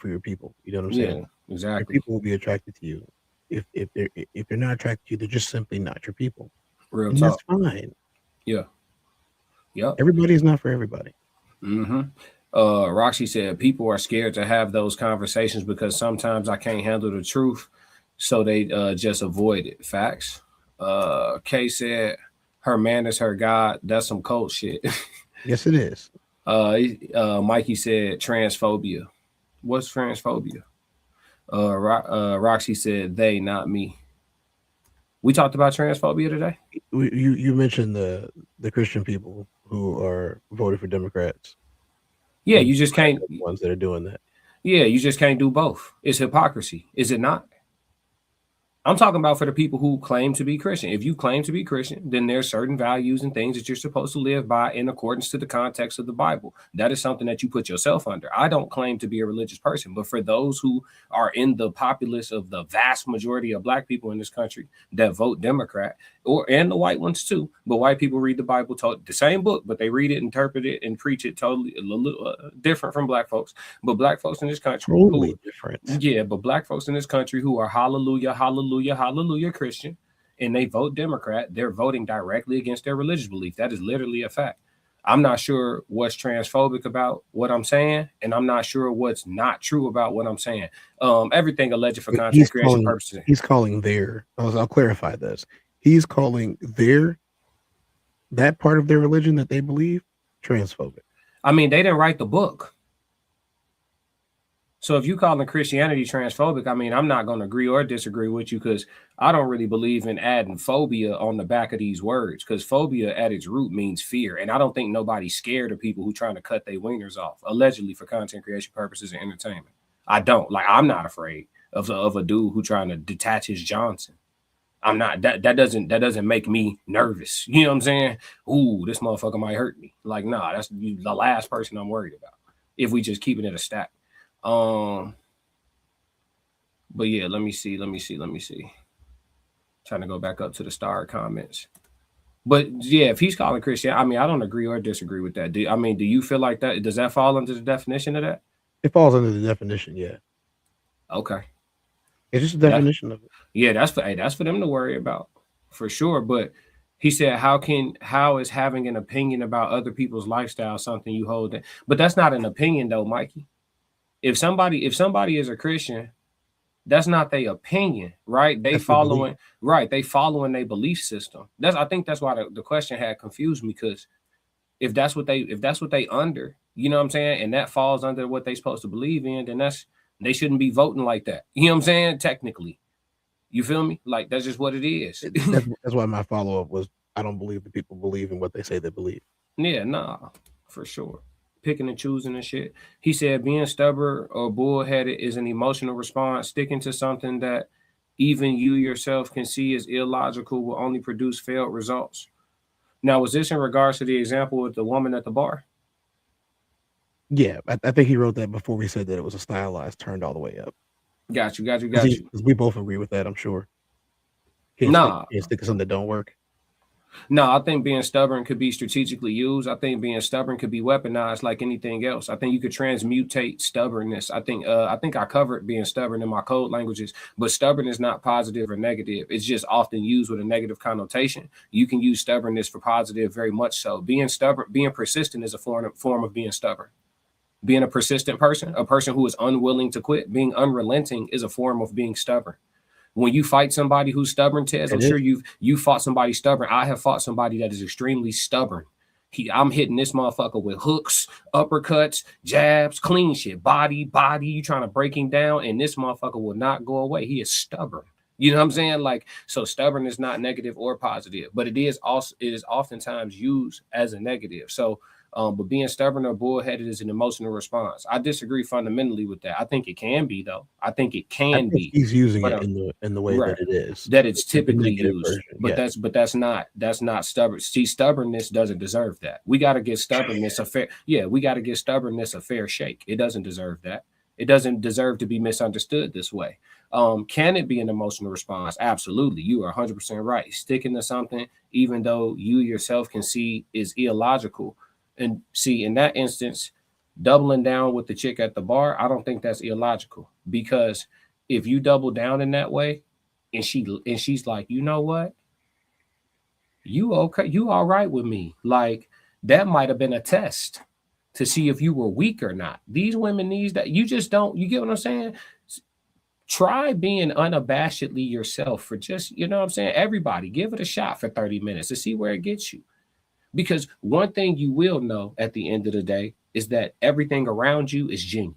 your people. You know what I'm saying? Yeah, exactly. Your people will be attracted to you. If they're not attracted to you, they're just simply not your people. Real and talk. That's fine. Yeah. Yep. Everybody's not for everybody. Mm-hmm. Roxy said people are scared to have those conversations because sometimes I can't handle the truth, so they just avoid it. Facts. Kay said her man is her God. That's some cult shit. Yes, it is. Mikey said transphobia. What's transphobia? Roxy said they, not me. We talked about transphobia today. You mentioned the Christian people who are voting for Democrats. Yeah, you just can't. The ones that are doing that. Yeah, you just can't do both. It's hypocrisy, is it not? I'm talking about for the people who claim to be Christian. If you claim to be Christian, then there's certain values and things that you're supposed to live by in accordance to the context of the Bible. That is something that you put yourself under. I don't claim to be a religious person, but for those who are in the populace of the vast majority of Black people in this country that vote Democrat, and the white ones too, but white people read the Bible, the same book, but they read it, interpret it, and preach it totally a little different from Black folks. But Black folks in this country, totally different. Yeah, but Black folks in this country who are hallelujah, hallelujah, hallelujah Christian, and they vote Democrat, they're voting directly against their religious belief. That is literally a fact. I'm not sure what's transphobic about what I'm saying, and I'm not sure what's not true about what I'm saying. Everything alleged for content creation purposes. He's calling I'll clarify this. He's calling that part of their religion that they believe transphobic. I mean, they didn't write the book. So if you calling Christianity transphobic, I mean, I'm not going to agree or disagree with you because I don't really believe in adding phobia on the back of these words, because phobia at its root means fear. And I don't think nobody's scared of people who trying to cut their wieners off, allegedly for content creation purposes and entertainment. I don't. Like, I'm not afraid of a dude who trying to detach his Johnson. I'm not. That doesn't make me nervous. You know what I'm saying? Ooh, this motherfucker might hurt me. Like, nah, that's the last person I'm worried about if we just keeping it a stack. But yeah, let me see. Trying to go back up to the star comments. But yeah, if he's calling Christian, I mean, I don't agree or disagree with that. Do you feel like that? Does that fall under the definition of that? It falls under the definition, yeah. Okay. It's just a definition of it. Yeah, that's for them to worry about, for sure. But He said, how is having an opinion about other people's lifestyle something you hold in? But that's not an opinion though, Mikey. If somebody is a Christian, that's not their opinion, right? They following their belief system. I think that's why the question had confused me, because if that's what they under, you know what I'm saying, and that falls under what they supposed to believe in, then they shouldn't be voting like that. You know what I'm saying? Technically. You feel me? Like, that's just what it is. That's why my follow-up was, I don't believe that people believe in what they say they believe. Yeah, nah, for sure. Picking and choosing and shit. He said being stubborn or bullheaded is an emotional response. Sticking to something that even you yourself can see is illogical will only produce failed results. Now, was this in regards to the example with the woman at the bar? Yeah, I think he wrote that before we said that it was a stylized turned all the way up. Got you. We both agree with that, I'm sure. Stick to something that don't work. No, I think being stubborn could be strategically used. I think being stubborn could be weaponized like anything else. I think you could transmutate stubbornness. I think I covered being stubborn in my code languages, but stubborn is not positive or negative. It's just often used with a negative connotation. You can use stubbornness for positive, very much so. Being stubborn, being persistent is a form of being stubborn. Being a persistent person, a person who is unwilling to quit, being unrelenting is a form of being stubborn. When you fight somebody who's stubborn, Tez, I'm sure you fought somebody stubborn. I have fought somebody that is extremely stubborn. I'm hitting this motherfucker with hooks, uppercuts, jabs, clean shit, body. You trying to break him down, and this motherfucker will not go away. He is stubborn. You know what I'm saying? Like, so stubborn is not negative or positive, but it is oftentimes used as a negative. So, but being stubborn or bullheaded is an emotional response. I disagree fundamentally with that. I think it can be, though. I think it can be. He's using it in the way that it is. That it's typically used. Version. But that's not stubborn. See, stubbornness doesn't deserve that. We got to give stubbornness a fair shake. It doesn't deserve that. It doesn't deserve to be misunderstood this way. Can it be an emotional response? Absolutely. You are 100% right. Sticking to something, even though you yourself can see is illogical. And see, in that instance, doubling down with the chick at the bar, I don't think that's illogical, because if you double down in that way and she's like, you know what? You okay? You all right with me? Like, that might have been a test to see if you were weak or not. These women need that. You just don't, you get what I'm saying? Try being unabashedly yourself for just, you know what I'm saying? Everybody, give it a shot for 30 minutes to see where it gets you. Because one thing you will know at the end of the day is that everything around you is genuine.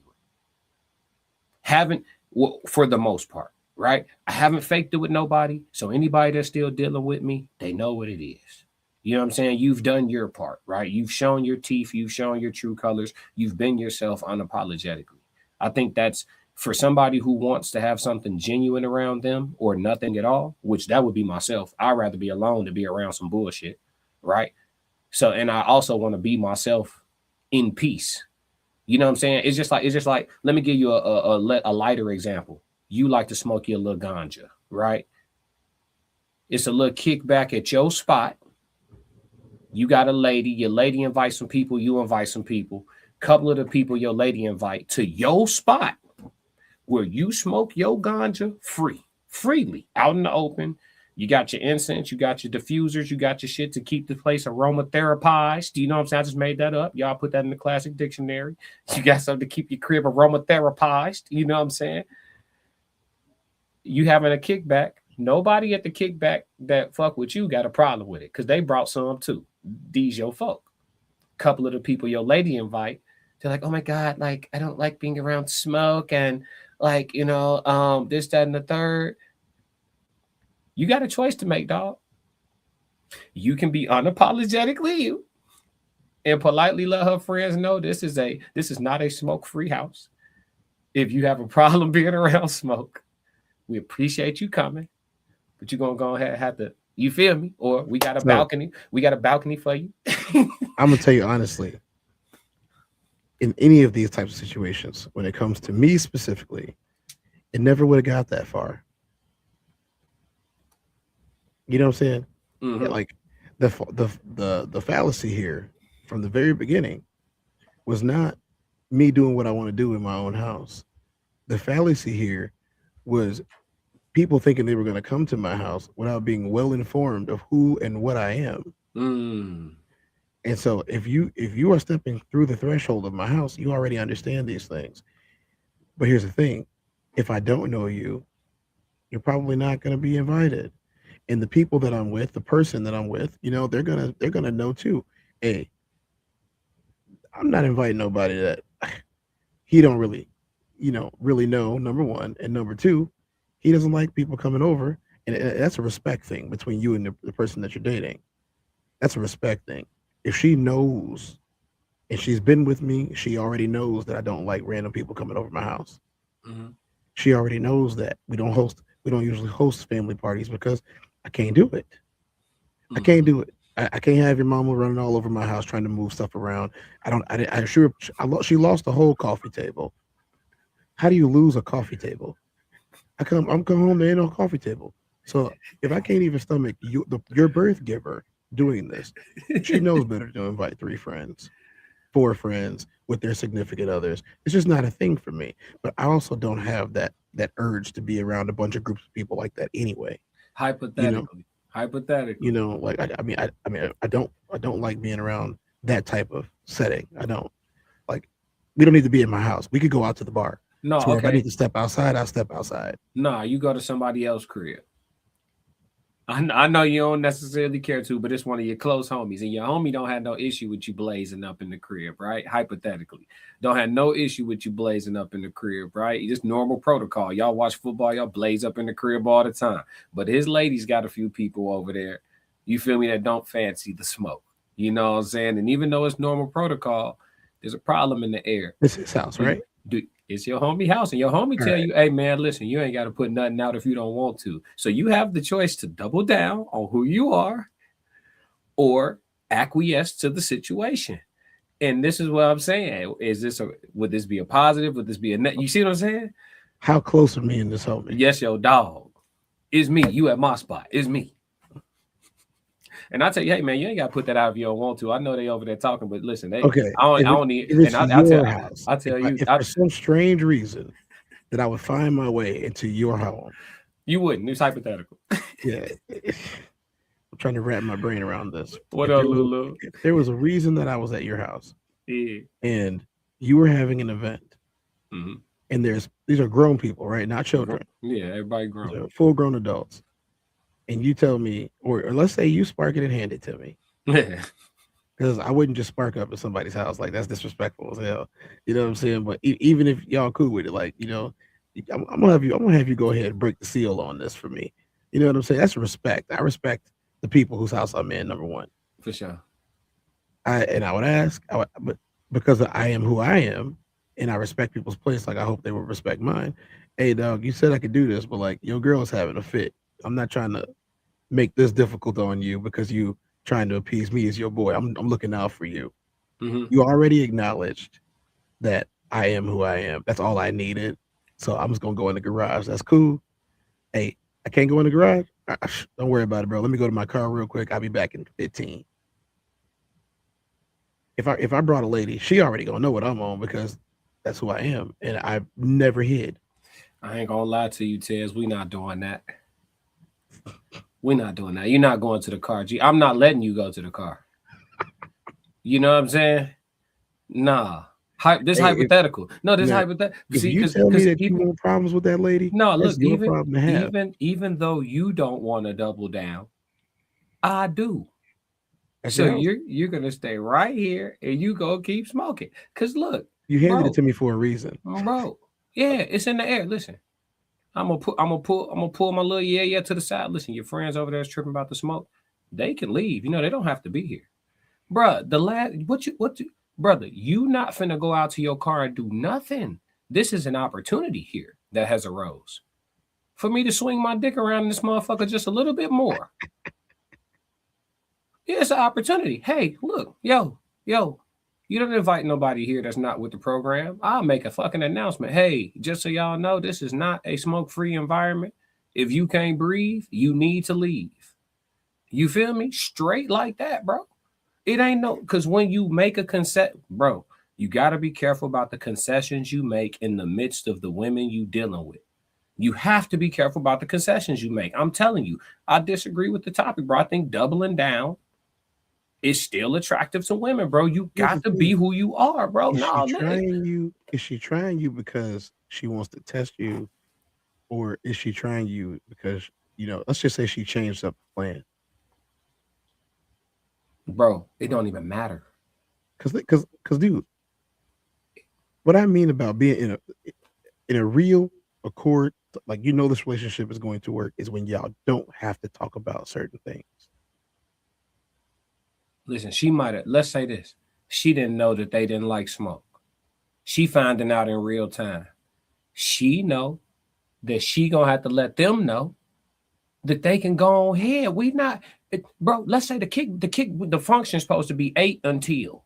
For the most part, right? I haven't faked it with nobody. So anybody that's still dealing with me, they know what it is. You know what I'm saying? You've done your part, right? You've shown your teeth. You've shown your true colors. You've been yourself unapologetically. I think that's for somebody who wants to have something genuine around them or nothing at all, which that would be myself. I'd rather be alone than be around some bullshit, right? So, and I also want to be myself in peace. You know what I'm saying? It's just like, let me give you a lighter example. You like to smoke your little ganja, right? It's a little kickback at your spot. You got a lady, your lady invites some people, you invite some people. Couple of the people your lady invite to your spot where you smoke your ganja freely, out in the open. You got your incense, you got your diffusers, you got your shit to keep the place aromatherapized. Do you know what I'm saying? I just made that up. Y'all put that in the classic dictionary. You got something to keep your crib aromatherapized. You know what I'm saying? You having a kickback. Nobody at the kickback that fuck with you got a problem with it because they brought some too. These your folk. Couple of the people your lady invite, they're like, oh my God, like, I don't like being around smoke and like, you know, this, that, and the third. You got a choice to make, dog. You can be unapologetically you and politely let her friends know this is not a smoke-free house. If you have a problem being around smoke, we appreciate you coming, but you're gonna go ahead and have to, you feel me? Or we got a balcony. We got a balcony for you. I'm gonna tell you honestly, in any of these types of situations, when it comes to me specifically, it never would have got that far. You know what I'm saying? Mm-hmm. Yeah, like the fallacy here from the very beginning was not me doing what I want to do in my own house. The fallacy here was people thinking they were going to come to my house without being well informed of who and what I am. And so if you are stepping through the threshold of my house, you already understand these things. But here's the thing. If I don't know you, you're probably not going to be invited. And the people that I'm with, the person that I'm with, they're gonna know too. Hey, I'm not inviting nobody that he don't really know, number one. And number two, he doesn't like people coming over. And that's a respect thing between you and the person that you're dating. That's a respect thing. If she knows and she's been with me, she already knows that I don't like random people coming over my house. She already knows that we don't usually host family parties because I can't do it. I can't do it. I can't have your mama running all over my house trying to move stuff around. She lost the whole coffee table. How do you lose a coffee table? I'm come home, there ain't no coffee table. So if I can't even stomach your birth giver doing this, she knows better to invite 3 friends, 4 friends with their significant others. It's just not a thing for me. But I also don't have that urge to be around a bunch of groups of people like that anyway. Hypothetically. I don't like being around that type of setting. I don't like. We don't need to be in my house. We could go out to the bar. No, so if I need to step outside, I'll step outside. No, you go to somebody else's crib. I know you don't necessarily care to, but it's one of your close homies, and your homie don't have no issue with you blazing up in the crib, right? Hypothetically, don't have no issue with you blazing up in the crib, right? Just normal protocol. Y'all watch football, y'all blaze up in the crib all the time. But his lady's got a few people over there, you feel me, that don't fancy the smoke. You know what I'm saying? And even though it's normal protocol, there's a problem in the air. It's his house, right? It's your homie house, and your homie tell you, hey man, listen, you ain't got to put nothing out if you don't want to. So you have the choice to double down on who you are or acquiesce to the situation. And this is what I'm saying. Would this be a positive? Would this be a net? You see what I'm saying? How close are me and this homie? Yes, yo, dog. It's me. You at my spot. It's me. And I tell you, hey man, you ain't got to put that out if you don't want to. I know they over there talking, but listen, I don't need. And I tell you, if for some strange reason that I would find my way into your home, you wouldn't. It's hypothetical. Yeah, I'm trying to wrap my brain around this. What up, Lulu? If there was a reason that I was at your house, and you were having an event, and these are grown people, right? Not children. Yeah, everybody grown, full-grown adults. And you tell me, or let's say you spark it and hand it to me. Yeah. Because I wouldn't just spark up at somebody's house. Like, that's disrespectful as hell. You know what I'm saying? But even if y'all cool with it, like, I'm gonna have you go ahead and break the seal on this for me. You know what I'm saying? That's respect. I respect the people whose house I'm in, number one. For sure. I would ask, but because I am who I am, and I respect people's place, like I hope they would respect mine. Hey, dog, you said I could do this, but like your girl's having a fit. I'm not trying to make this difficult on you because you trying to appease me as your boy. I'm looking out for you. You already acknowledged that I am who I am. That's all I needed. So I'm just gonna go in the garage. That's cool. Hey, I can't go in the garage. Don't worry about it, bro. Let me go to my car real quick. I'll be back in 15. If I brought a lady, she already gonna know what I'm on because that's who I am, and I've never hid. I ain't gonna lie to you, Tez. We not doing that. We're not doing that. You're not going to the car. I'm not letting you go to the car. You know what I'm saying? Nah. This hypothetical. Hypothetical. If you tell me that you want problems with that lady, no, look, even though you don't want to double down, I do. So you're gonna stay right here and you go keep smoking. Cause look, you handed it to me for a reason, bro. Yeah, it's in the air. Listen. I'm gonna pull my little yeah to the side. Listen, your friends over there is tripping about the smoke. They can leave. They don't have to be here. Bruh, brother, you not finna go out to your car and do nothing. This is an opportunity here that has arose for me to swing my dick around in this motherfucker just a little bit more. Yeah, it's an opportunity. Hey, look, yo, you don't invite nobody here that's not with the program. I'll make a fucking announcement. Hey, just so y'all know, this is not a smoke-free environment. If you can't breathe, you need to leave. You feel me? Straight like that, bro. It ain't because when you make a concession, bro, you got to be careful about the concessions you make in the midst of the women you dealing with. You have to be careful about the concessions you make. I'm telling you, I disagree with the topic, bro. I think doubling down is still attractive to women, bro. You got to be who you are, bro. Is she trying you because she wants to test you, or is she trying you because, let's just say she changed up the plan? Bro, it don't even matter. Because dude, what I mean about being in a real accord, like, this relationship is going to work, is when y'all don't have to talk about certain things. Listen, she might have, let's say this, she didn't know that they didn't like smoke. She finding out in real time. She know that she gonna have to let them know that they can go ahead. Bro, let's say the function is supposed to be 8 until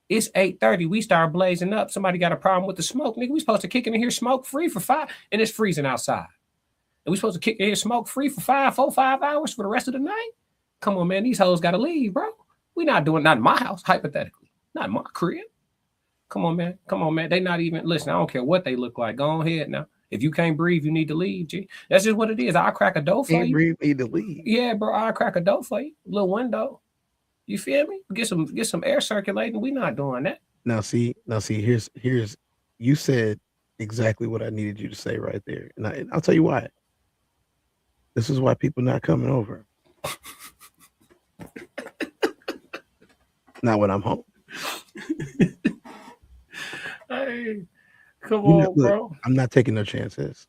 it's 8:30. We start blazing up. Somebody got a problem with the smoke, nigga. We supposed to kick in here smoke free for 5, and it's freezing outside. And we supposed to kick in here smoke free for 5 hours for the rest of the night? Come on, man. These hoes gotta leave, bro. We not doing, not in my house, hypothetically, not in my crib. Come on, man. They not even, listen, I don't care what they look like. Go ahead now. If you can't breathe, you need to leave, G. That's just what it is. I'll crack a door for you. Can't breathe, need to leave. Yeah, bro, I'll crack a door for you. Little window. You feel me? Get some air circulating. We not doing that. Now see, here's you said exactly what I needed you to say right there. And I'll tell you why. This is why people not coming over. Not when I'm home. Hey, come on, bro. I'm not taking no chances.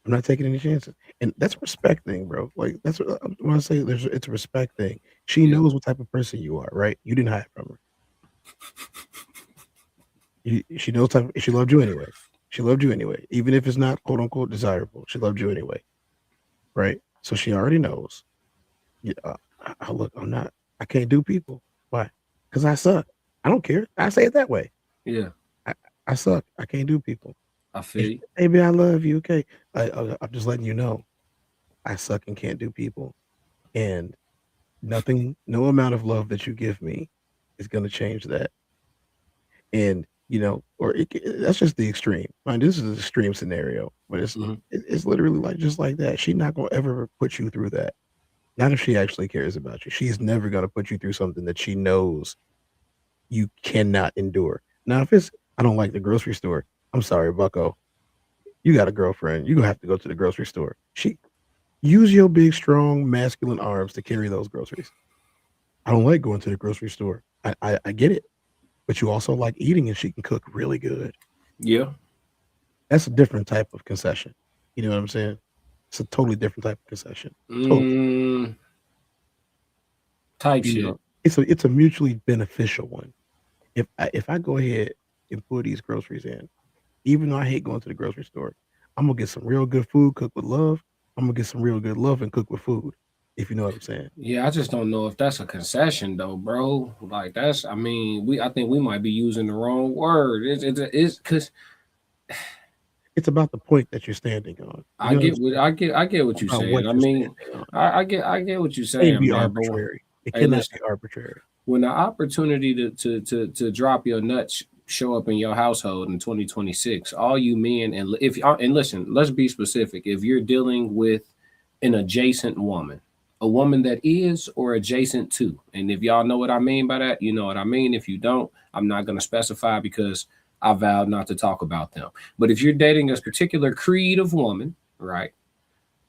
I'm not taking any chances. And that's respect thing, bro. Like, that's what when I say it's a respect thing. She knows what type of person you are, right? You didn't hide from her. She knows she loved you anyway. She loved you anyway. Even if it's not quote unquote desirable, she loved you anyway. Right? So she already knows. I can't do people. Why? Because I suck. I don't care. I say it that way. Yeah. I suck. I can't do people. I feel you. Maybe I love you. Okay. I'm just letting you know. I suck and can't do people. And no amount of love that you give me is going to change that. And, that's just the extreme. Mind, this is an extreme scenario, but it's literally like just like that. She's not going to ever put you through that. Not if she actually cares about you. She's never going to put you through something that she knows you cannot endure. Now, if it's, I don't like the grocery store, I'm sorry, bucko. You got a girlfriend. You're going to have to go to the grocery store. Use your big, strong, masculine arms to carry those groceries. I don't like going to the grocery store. I get it. But you also like eating, and she can cook really good. Yeah. That's a different type of concession. You know what I'm saying? It's a totally different type of concession. Totally. Type shit. It's a mutually beneficial one. If I go ahead and put these groceries in, even though I hate going to the grocery store, I'm gonna get some real good food cooked with love. I'm gonna get some real good love and cook with food. If you know what I'm saying. Yeah, I just don't know if that's a concession though, bro. Like I think we might be using the wrong word. It's because it's about the point that you're standing on. I get what you're saying. I mean, I get what you're saying. It can't be arbitrary. It cannot be arbitrary. When the opportunity to drop your nuts show up in your household in 2026, all you men and listen, let's be specific. If you're dealing with an adjacent woman, a woman that is or adjacent to, and if y'all know what I mean by that, you know what I mean. If you don't, I'm not going to specify because I vowed not to talk about them. But if you're dating a particular creed of woman, right?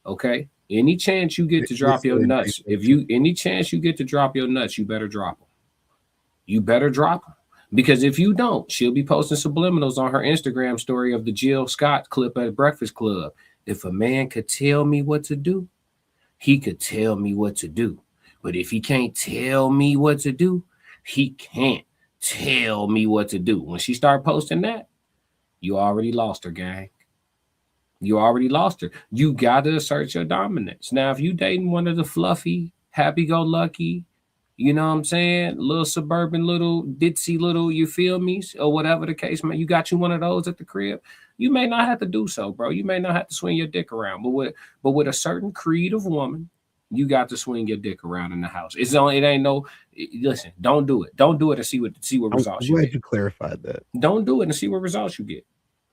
Okay. Any chance you get to drop your nuts, any chance you get to drop your nuts, you better drop them. You better drop them. Because if you don't, she'll be posting subliminals on her Instagram story of the Jill Scott clip at Breakfast Club. If a man could tell me what to do, he could tell me what to do. But if he can't tell me what to do, he can't tell me what to do. When she start posting that, you already lost her, gang. You already lost her. You got to assert your dominance. Now, if you dating one of the fluffy, happy-go-lucky, you know what I'm saying, little suburban, little ditzy, little, you feel me, or whatever the case, man, you got you one of those at the crib, you may not have to do so, bro. You may not have to swing your dick around, but with a certain creed of woman, you got to swing your dick around in the house. Listen, don't do it. Don't do it and see what results you get. I'm glad you clarified that. Don't do it and see what results you get.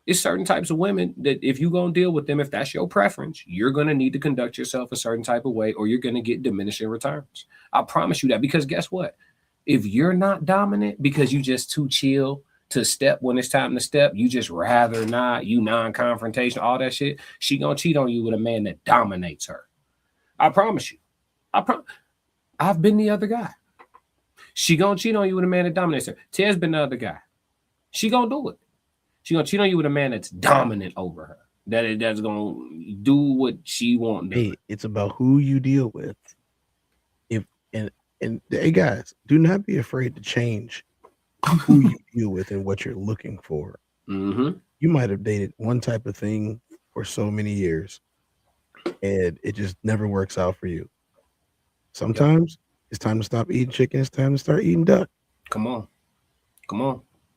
It's certain types of women that if you're going to deal with them, if that's your preference, you're going to need to conduct yourself a certain type of way or you're going to get diminishing returns. I promise you that, because guess what? If you're not dominant because you just too chill to step when it's time to step, you just rather not, you non-confrontation, all that shit, she going to cheat on you with a man that dominates her. I promise you. I've been the other guy. She going to cheat on you with a man that dominates her. Tez been the other guy. She going to do it. She gonna cheat on you with a man that's dominant over her. That's gonna do what she wants. Hey, it's about who you deal with. And hey guys, do not be afraid to change who you deal with and what you're looking for. Mm-hmm. You might have dated one type of thing for so many years, and it just never works out for you. Sometimes it's time to stop eating chicken. It's time to start eating duck. Come on.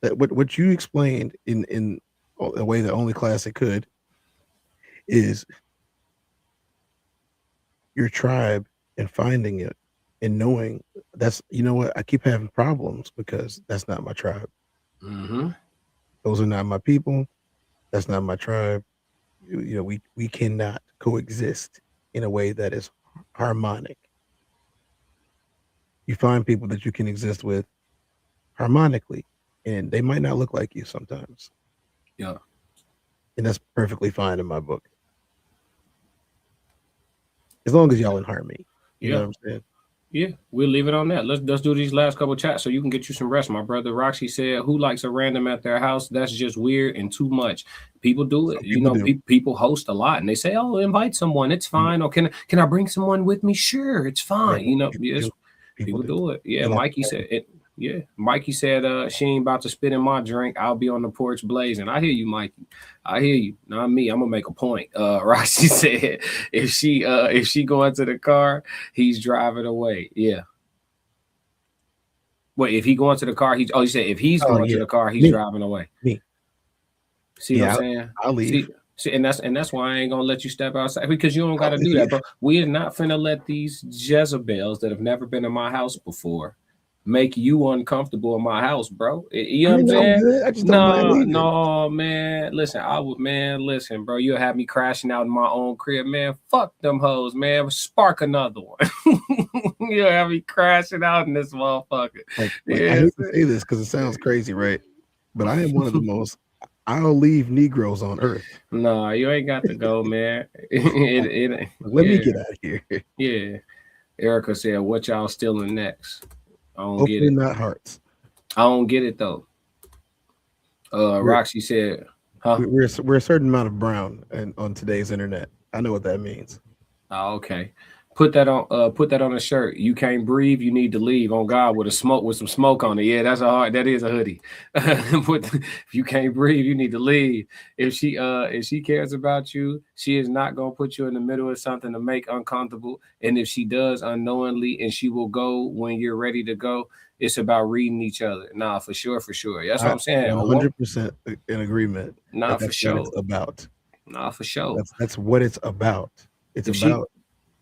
That what you explained in a way that only Classic could is your tribe and finding it and knowing that's, you know what, I keep having problems because that's not my tribe. Mm-hmm. Those are not my people. That's not my tribe. You know, we cannot coexist in a way that is harmonic. You find people that you can exist with harmonically, and they might not look like you sometimes. Yeah. And that's perfectly fine in my book. As long as y'all in harmony. You know what I'm saying? Yeah, we'll leave it on that. Let's do these last couple chats so you can get you some rest. My brother Roxy said, who likes a random at their house? That's just weird and too much. People do it. People host a lot and they say, oh, invite someone. It's fine. Or can I bring someone with me? Sure, it's fine. Right. People do it. Yeah, Mikey said it. Yeah, Mikey said she ain't about to spit in my drink. I'll be on the porch blazing. I hear you, Mikey. I hear you. Not me. I'm gonna make a point. Roxy said if she go into the car, he's driving away. Yeah. Wait, if he go into the car, you said if he's going to the car, he's driving away. Me. See what I'm saying? I'll leave. See, and that's why I ain't gonna let you step outside, because you don't gotta do that, bro. We are not finna let these Jezebels that have never been in my house before make you uncomfortable in my house, bro. You know what I'm saying? I just don't no, man. Listen, bro. You'll have me crashing out in my own crib, man. Fuck them hoes, man. Spark another one. You'll have me crashing out in this motherfucker. I hate to say this because it sounds crazy, right? But I am one of the most I'll leave Negroes on earth. No, you ain't got to go, man. Let me get out of here. Yeah. Erica said, what y'all stealing next? I don't Hopefully get it. Not hearts. I don't get it though. Roxy said, huh? We're a certain amount of brown on today's internet. I know what that means. Oh, okay. Put that on a shirt. You can't breathe, you need to leave. On God, with some smoke on it. Yeah, that is a hoodie. If you can't breathe, you need to leave. If she cares about you, she is not gonna put you in the middle of something to make uncomfortable. And if she does unknowingly, and she will go when you're ready to go, it's about reading each other. Nah, for sure. That's what I'm saying. 100% in agreement. Nah, for sure. What it's about. Nah, for sure. That's what it's about. It's about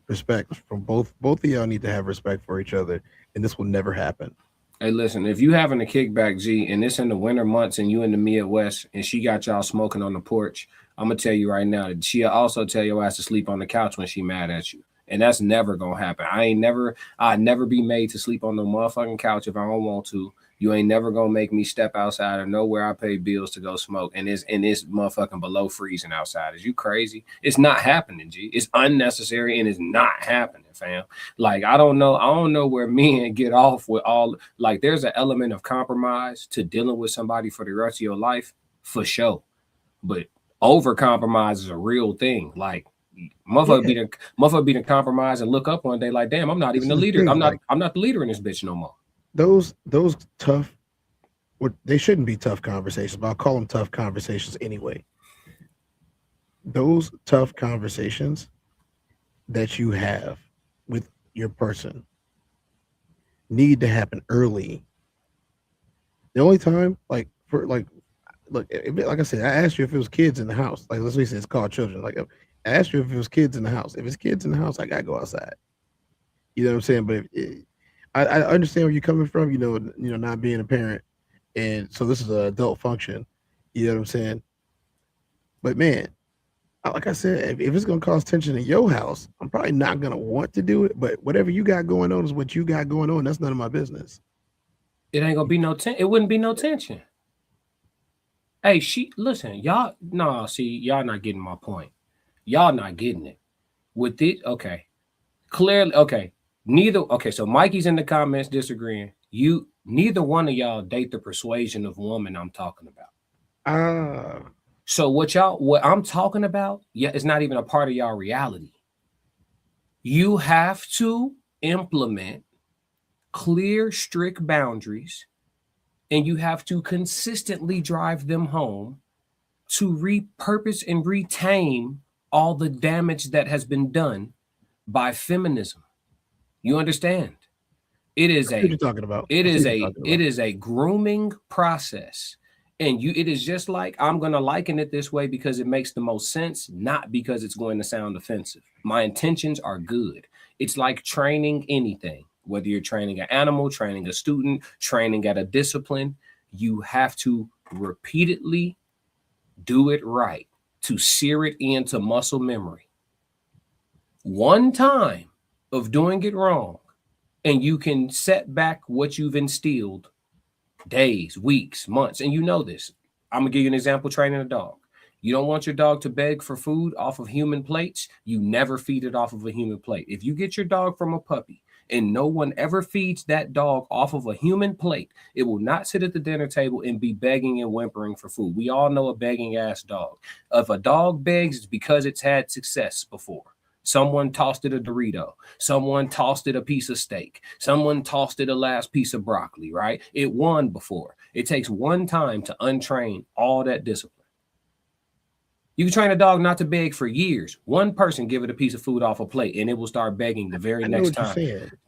respect from both of y'all. Need to have respect for each other, and this will never happen. Hey, listen, if you having a kickback, G, and it's in the winter months and you in the Midwest and she got y'all smoking on the porch, I'm gonna tell you right now that she'll also tell your ass to sleep on the couch when she mad at you. And that's never gonna happen. I'd never be made to sleep on the motherfucking couch if I don't want to. You ain't never gonna make me step outside or know where I pay bills to go smoke, and it's motherfucking below freezing outside. Is you crazy? It's not happening, G. It's unnecessary and it's not happening, fam. Like I don't know where men get off with all, like there's an element of compromise to dealing with somebody for the rest of your life, for sure. But over compromise is a real thing. Like motherfucker be the compromise and look up one day like, damn, I'm not even the leader. I'm not the leader in this bitch no more. Those tough, they shouldn't be tough conversations, but I'll call them tough conversations anyway. Those tough conversations that you have with your person need to happen early. The only time, like I said, I asked you if it was kids in the house. Like, let's say it's called children. Like, I asked you if it was kids in the house. If it's kids in the house, I gotta go outside. You know what I'm saying? But I understand where you're coming from. You know, not being a parent, and so this is an adult function. You know what I'm saying? But man, like I said, if it's gonna cause tension in your house, I'm probably not gonna want to do it. But whatever you got going on is what you got going on. That's none of my business. It ain't gonna be no tension. It wouldn't be no tension. Hey, listen, y'all. No, see, y'all not getting my point. Y'all not getting it. With it, okay. Clearly, okay. So Mikey's in the comments disagreeing. Neither one of y'all date the persuasion of woman I'm talking about. So what I'm talking about, it's not even a part of y'all reality. You have to implement clear, strict boundaries, and you have to consistently drive them home to repurpose and retame all the damage that has been done by feminism. You understand? It is a grooming process. And it is just like, I'm going to liken it this way because it makes the most sense, not because it's going to sound offensive. My intentions are good. It's like training anything, whether you're training an animal, training a student, training at a discipline, you have to repeatedly do it right to sear it into muscle memory. One time of doing it wrong, and you can set back what you've instilled days, weeks, months. And you know this. I'm going to give you an example training a dog. You don't want your dog to beg for food off of human plates. You never feed it off of a human plate. If you get your dog from a puppy and no one ever feeds that dog off of a human plate, it will not sit at the dinner table and be begging and whimpering for food. We all know a begging ass dog. If a dog begs, it's because it's had success before. Someone tossed it a Dorito. Someone tossed it a piece of steak. Someone tossed it a last piece of broccoli, right? It won before. It takes one time to untrain all that discipline. You can train a dog not to beg for years. One person give it a piece of food off a plate and it will start begging the very next time.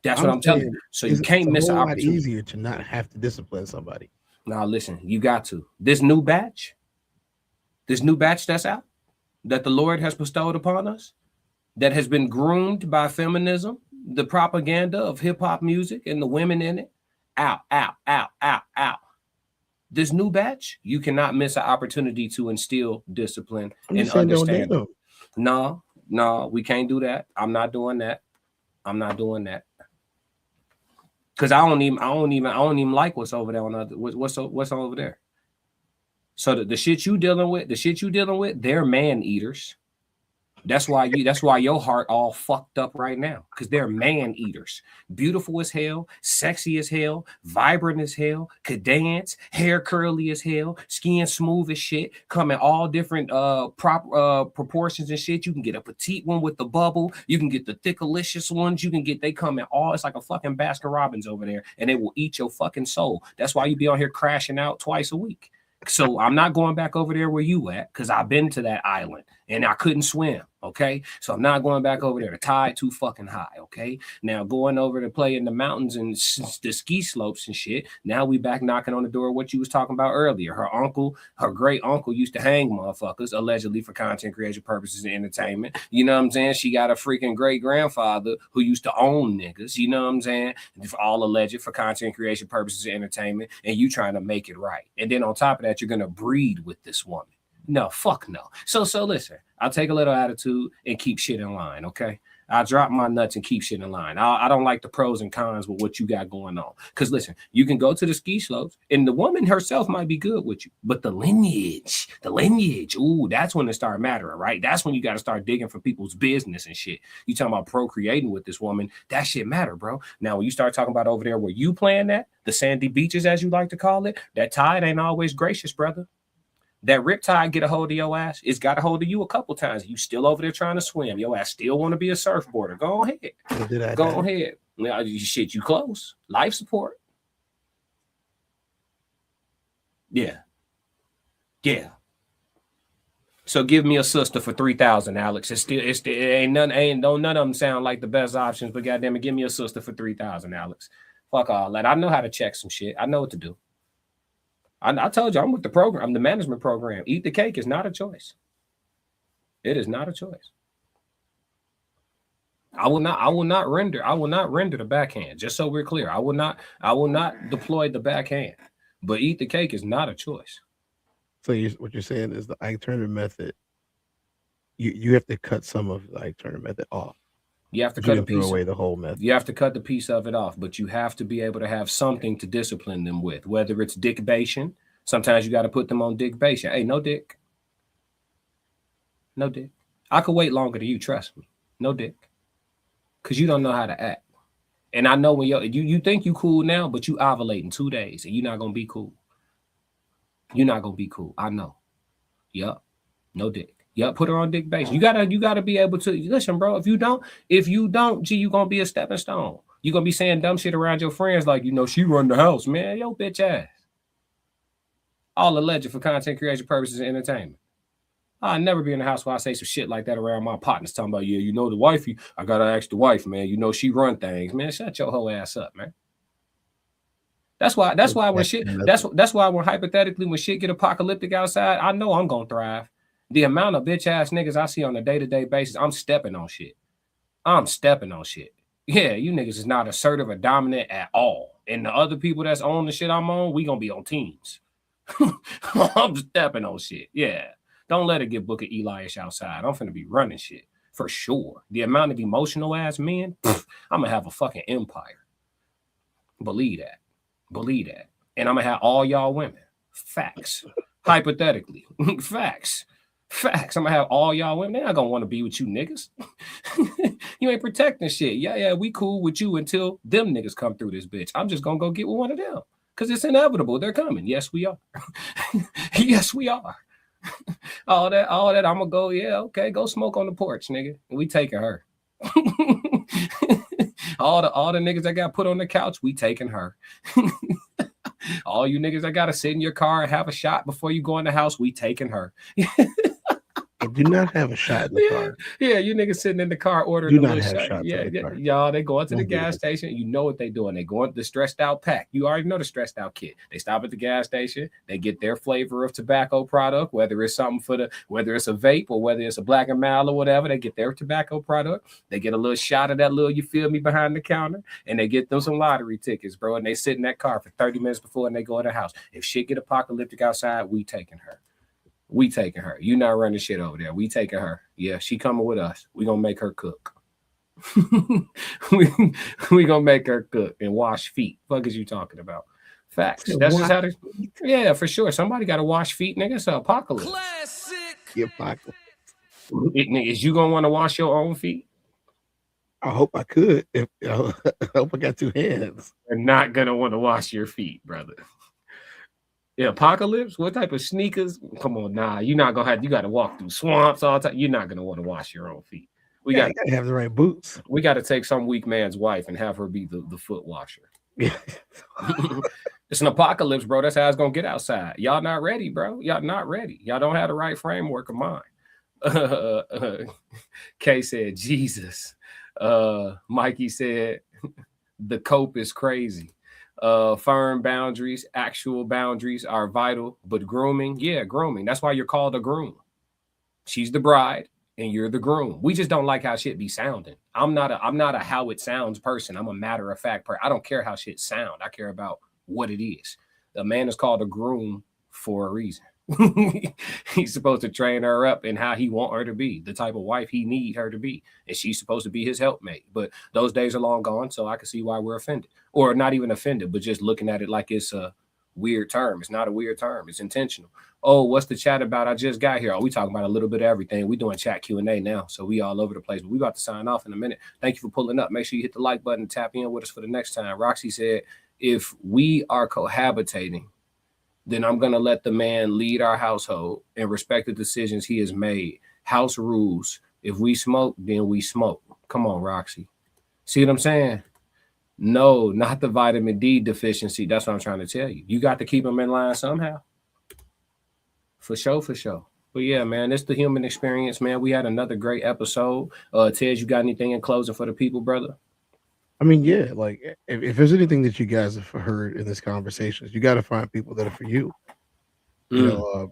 That's what I'm telling you. So you can't miss an opportunity. It's easier to not have to discipline somebody. Now listen, you got to. This new batch that's out, that the Lord has bestowed upon us, that has been groomed by feminism, the propaganda of hip hop music and the women in it. Out. This new batch, you cannot miss an opportunity to instill discipline and understanding. No, we can't do that. I'm not doing that. Because I don't even like what's over there what's over there. So the shit you dealing with, they're man eaters. That's why your heart all fucked up right now, because they're man eaters. Beautiful as hell, sexy as hell, vibrant as hell, could dance, hair curly as hell, skin smooth as shit, come in all different proportions and shit. You can get a petite one with the bubble, you can get the thickalicious ones, they come in all, it's like a fucking Baskin Robbins over there, and they will eat your fucking soul. That's why you be on here crashing out twice a week. So I'm not going back over there where you at, because I've been to that island and I couldn't swim. Okay, so I'm not going back over there. The tide too fucking high. Okay, now going over to play in the mountains and the ski slopes and shit. Now we back knocking on the door. What you was talking about earlier. Her great uncle used to hang motherfuckers allegedly for content creation purposes and entertainment. You know what I'm saying? She got a freaking great grandfather who used to own niggas. You know what I'm saying? All alleged for content creation purposes and entertainment. And you trying to make it right. And then on top of that, you're gonna breed with this woman. No, fuck no. So listen, I'll take a little attitude and keep shit in line, okay? I'll drop my nuts and keep shit in line. I don't like the pros and cons with what you got going on. Because listen, you can go to the ski slopes and the woman herself might be good with you. But the lineage, ooh, that's when it start mattering, right? That's when you got to start digging for people's business and shit. You talking about procreating with this woman, that shit matter, bro. Now, when you start talking about over there where you playing at, the sandy beaches, as you like to call it, that tide ain't always gracious, brother. That riptide get a hold of your ass. It's got a hold of you a couple times. You still over there trying to swim. Your ass still want to be a surfboarder. Go ahead. Go ahead. Now, shit, you close. Life support. Yeah. So give me a sister for $3,000, Alex. It ain't none of them sound like the best options, but goddamn it, give me a sister for $3,000, Alex. Fuck all that. I know how to check some shit. I know what to do. I told you I'm with the program, the management program. Eat the cake is not a choice. It is not a choice. I will not render the backhand. Just so we're clear, I will not deploy the backhand. But eat the cake is not a choice. So what you're saying is the alternative method you have to cut some of like certain method off. You have to cut a piece. Throw away the whole method. You have to cut the piece of it off, but you have to be able to have something to discipline them with, whether it's dickbation. Sometimes you got to put them on dickbation. Hey, no dick. No dick. I could wait longer than you, trust me. No dick. Because you don't know how to act. And I know when you think you cool now, but you ovulate in 2 days and you're not going to be cool. You're not going to be cool. I know. Yup. No dick. Yup. Put her on dick base. You gotta be able to listen, bro. If you don't, gee, you going to be a stepping stone. You're going to be saying dumb shit around your friends like, she run the house, man. Yo, bitch ass. All alleged for content creation purposes and entertainment. I'll never be in the house where I say some shit like that around my partners talking about, the wifey. I gotta ask the wife, man. She run things, man. Shut your whole ass up, man. That's why when hypothetically when shit get apocalyptic outside, I know I'm gonna thrive. The amount of bitch ass niggas I see on a day-to-day basis, I'm stepping on shit. Yeah, you niggas is not assertive or dominant at all. And the other people that's on the shit I'm on, we gonna be on teams. I'm stepping on shit. Yeah. Don't let it get Booker Eli-ish outside. I'm finna be running shit for sure. The amount of emotional ass men, I'm gonna have a fucking empire. Believe that. And I'm gonna have all y'all women. Facts. Hypothetically. Facts. I'm gonna have all y'all women. They're not gonna want to be with you niggas. You ain't protecting shit. Yeah, we cool with you until them niggas come through this bitch. I'm just gonna go get with one of them. Because it's inevitable. They're coming. Yes, we are. Yes, we are. All that, I'm gonna go, okay, go smoke on the porch, nigga. And we taking her. all the niggas that got put on the couch, we taking her. All you niggas that gotta sit in your car and have a shot before you go in the house, we taking her. I do not have a shot in the car. Yeah, you niggas sitting in the car ordering a shot. Y'all, they go into the gas station. You know what they doing. They go into the stressed out pack. You already know the stressed out kid. They stop at the gas station. They get their flavor of tobacco product, whether it's something whether it's a vape or whether it's a Black and Mild or whatever. They get their tobacco product. They get a little shot of that little, you feel me, behind the counter, and they get them some lottery tickets, bro. And they sit in that car for 30 minutes before and they go in the house. If shit get apocalyptic outside, we taking her. We taking her. You not running shit over there. We taking her. Yeah, she coming with us. We gonna make her cook. we gonna make her cook and wash feet. Fuck is you talking about? Facts. That's just how they. Yeah, for sure. Somebody got to wash feet, nigga. It's an apocalypse. Classic. The apocalypse. Is you gonna want to wash your own feet? I hope I could. I hope I got 2 hands. You're not gonna want to wash your feet, brother. The apocalypse? What type of sneakers? Come on, nah. You're not gonna have. You got to walk through swamps all the time. You're not gonna want to wash your own feet. You gotta have the right boots. We got to take some weak man's wife and have her be the foot washer. It's an apocalypse, bro. That's how it's gonna get outside. Y'all not ready, bro. Y'all not ready. Y'all don't have the right framework of mind. Kay said, Jesus. Mikey said, the cope is crazy. Firm boundaries, actual boundaries are vital, but grooming, grooming. That's why you're called a groom. She's the bride and you're the groom. We just don't like how shit be sounding. I'm not a how it sounds person. I'm a matter of fact person. I don't care how shit sound. I care about what it is. A man is called a groom for a reason. He's supposed to train her up in how he want her to be, the type of wife he need her to be, and she's supposed to be his helpmate. But those days are long gone, so I can see why we're offended, or not even offended, but just looking at it like it's a weird term. It's not a weird term. It's intentional. Oh, what's the chat about? I just got here. Oh, we talking about a little bit of everything. We doing chat Q&A now, so we all over the place. But we about to sign off in a minute. Thank you for pulling up. Make sure you hit the like button and tap in with us for the next time. Roxy said, if we are cohabitating, then I'm going to let the man lead our household and respect the decisions he has made. House rules. If we smoke, then we smoke. Come on, Roxy. See what I'm saying? No, not the vitamin D deficiency. That's what I'm trying to tell you. You got to keep them in line somehow. For sure. But yeah, man, it's the human experience, man. We had another great episode. Tez, you got anything in closing for the people, brother? I mean, yeah, like if there's anything that you guys have heard in this conversation, you got to find people that are for you. You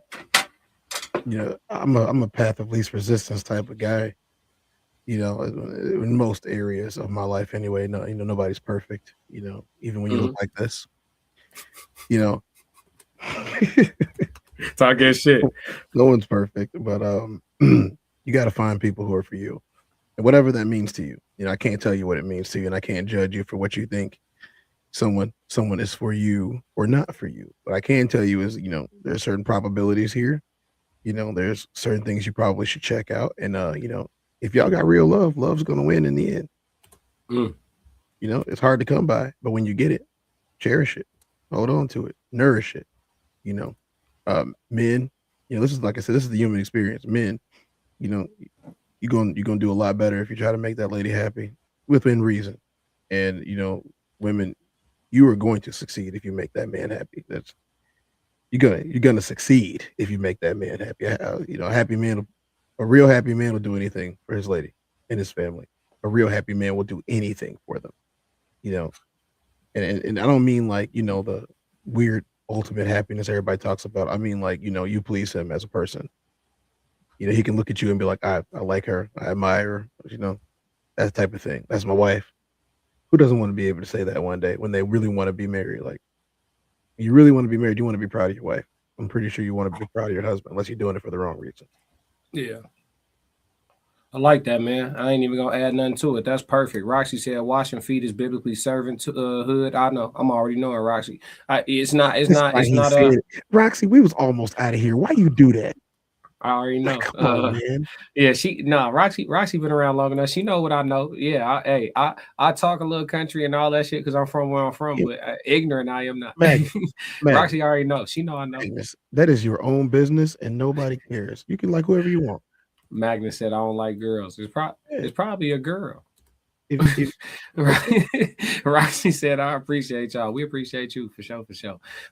know, I'm a path of least resistance type of guy. You know, in most areas of my life, anyway. No, you know, nobody's perfect. You know, even when you look like this. You know, talk good shit. No one's perfect, but You got to find people who are for you, and whatever that means to you. You know, I can't tell you what it means to you, and I can't judge you for what you think someone is for you or not for you. But I can tell you is, you know, there's certain probabilities here. You know, there's certain things you probably should check out, and you know, if y'all got real love, love's gonna win in the end. You know, it's hard to come by, but when you get it, cherish it, hold on to it, nourish it. You know, men, you know, this is, like I said, this is the human experience. Men, you know, you're gonna do a lot better if you try to make that lady happy within reason. And you know, women, you are going to succeed if you make that man happy. That's you're gonna succeed if you make that man happy. You know, a real happy man will do anything for his lady and his family. A real happy man will do anything for them. You know, and I don't mean like, you know, the weird ultimate happiness everybody talks about. I mean, like, you know, you please him as a person. You know, he can look at you and be like, I like her, I admire her, you know, that type of thing. That's my wife. Who doesn't want to be able to say that one day when they really want to be married? Like, you really want to be married, you want to be proud of your wife. I'm pretty sure you want to be proud of your husband, unless you're doing it for the wrong reason. Yeah. I like that, man. I ain't even gonna add nothing to it. That's perfect. Roxy said washing feet is biblically servanthood. I know. I'm already knowing, Roxy. It's not. Roxy, we was almost out of here. Why you do that? I already know. Come on, man. Yeah, Roxy been around long enough. She know what I know. Yeah, I talk a little country and all that shit because I'm from where I'm from, but ignorant I am not. Roxy already knows. She know I know. Magnus, that is your own business and nobody cares. You can like whoever you want. Magnus said, I don't like girls. It's probably a girl. Roxy said, I appreciate y'all. We appreciate you for sure.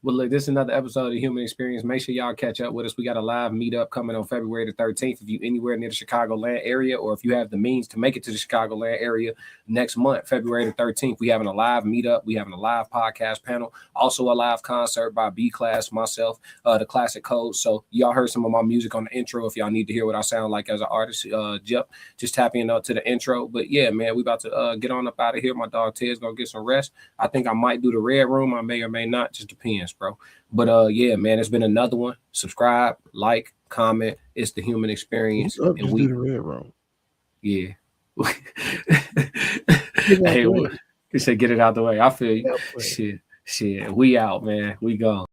But look, this is another episode of the Human Experience. Make sure y'all catch up with us. We got a live meetup coming on February the 13th. If you anywhere near the Chicagoland area, or if you have the means to make it to the Chicagoland area next month, February the 13th, we having a live meetup. We having a live podcast panel. Also a live concert by B-Class, myself, the Classic Code. So y'all heard some of my music on the intro. If y'all need to hear what I sound like as an artist, just tap in to the intro. But yeah, man, we about to get on up out of here. My dog Ted's gonna get some rest. I think I might do the red room. I may or may not. Just depends, bro. But yeah, man, it's been another one. Subscribe, like, comment. It's the Human Experience. And we do the red room. Yeah. Hey, he said, get it out the way. I feel you. Shit. We out, man. We gone.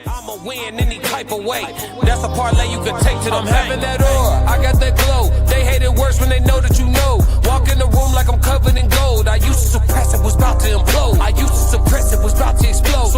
I'ma win any type of way. That's a parlay you can take to them. I'm having that aura, I got that glow. They hate it worse when they know that you know. Walk in the room like I'm covered in gold. I used to suppress it, was about to implode. I used to suppress it, was about to explode.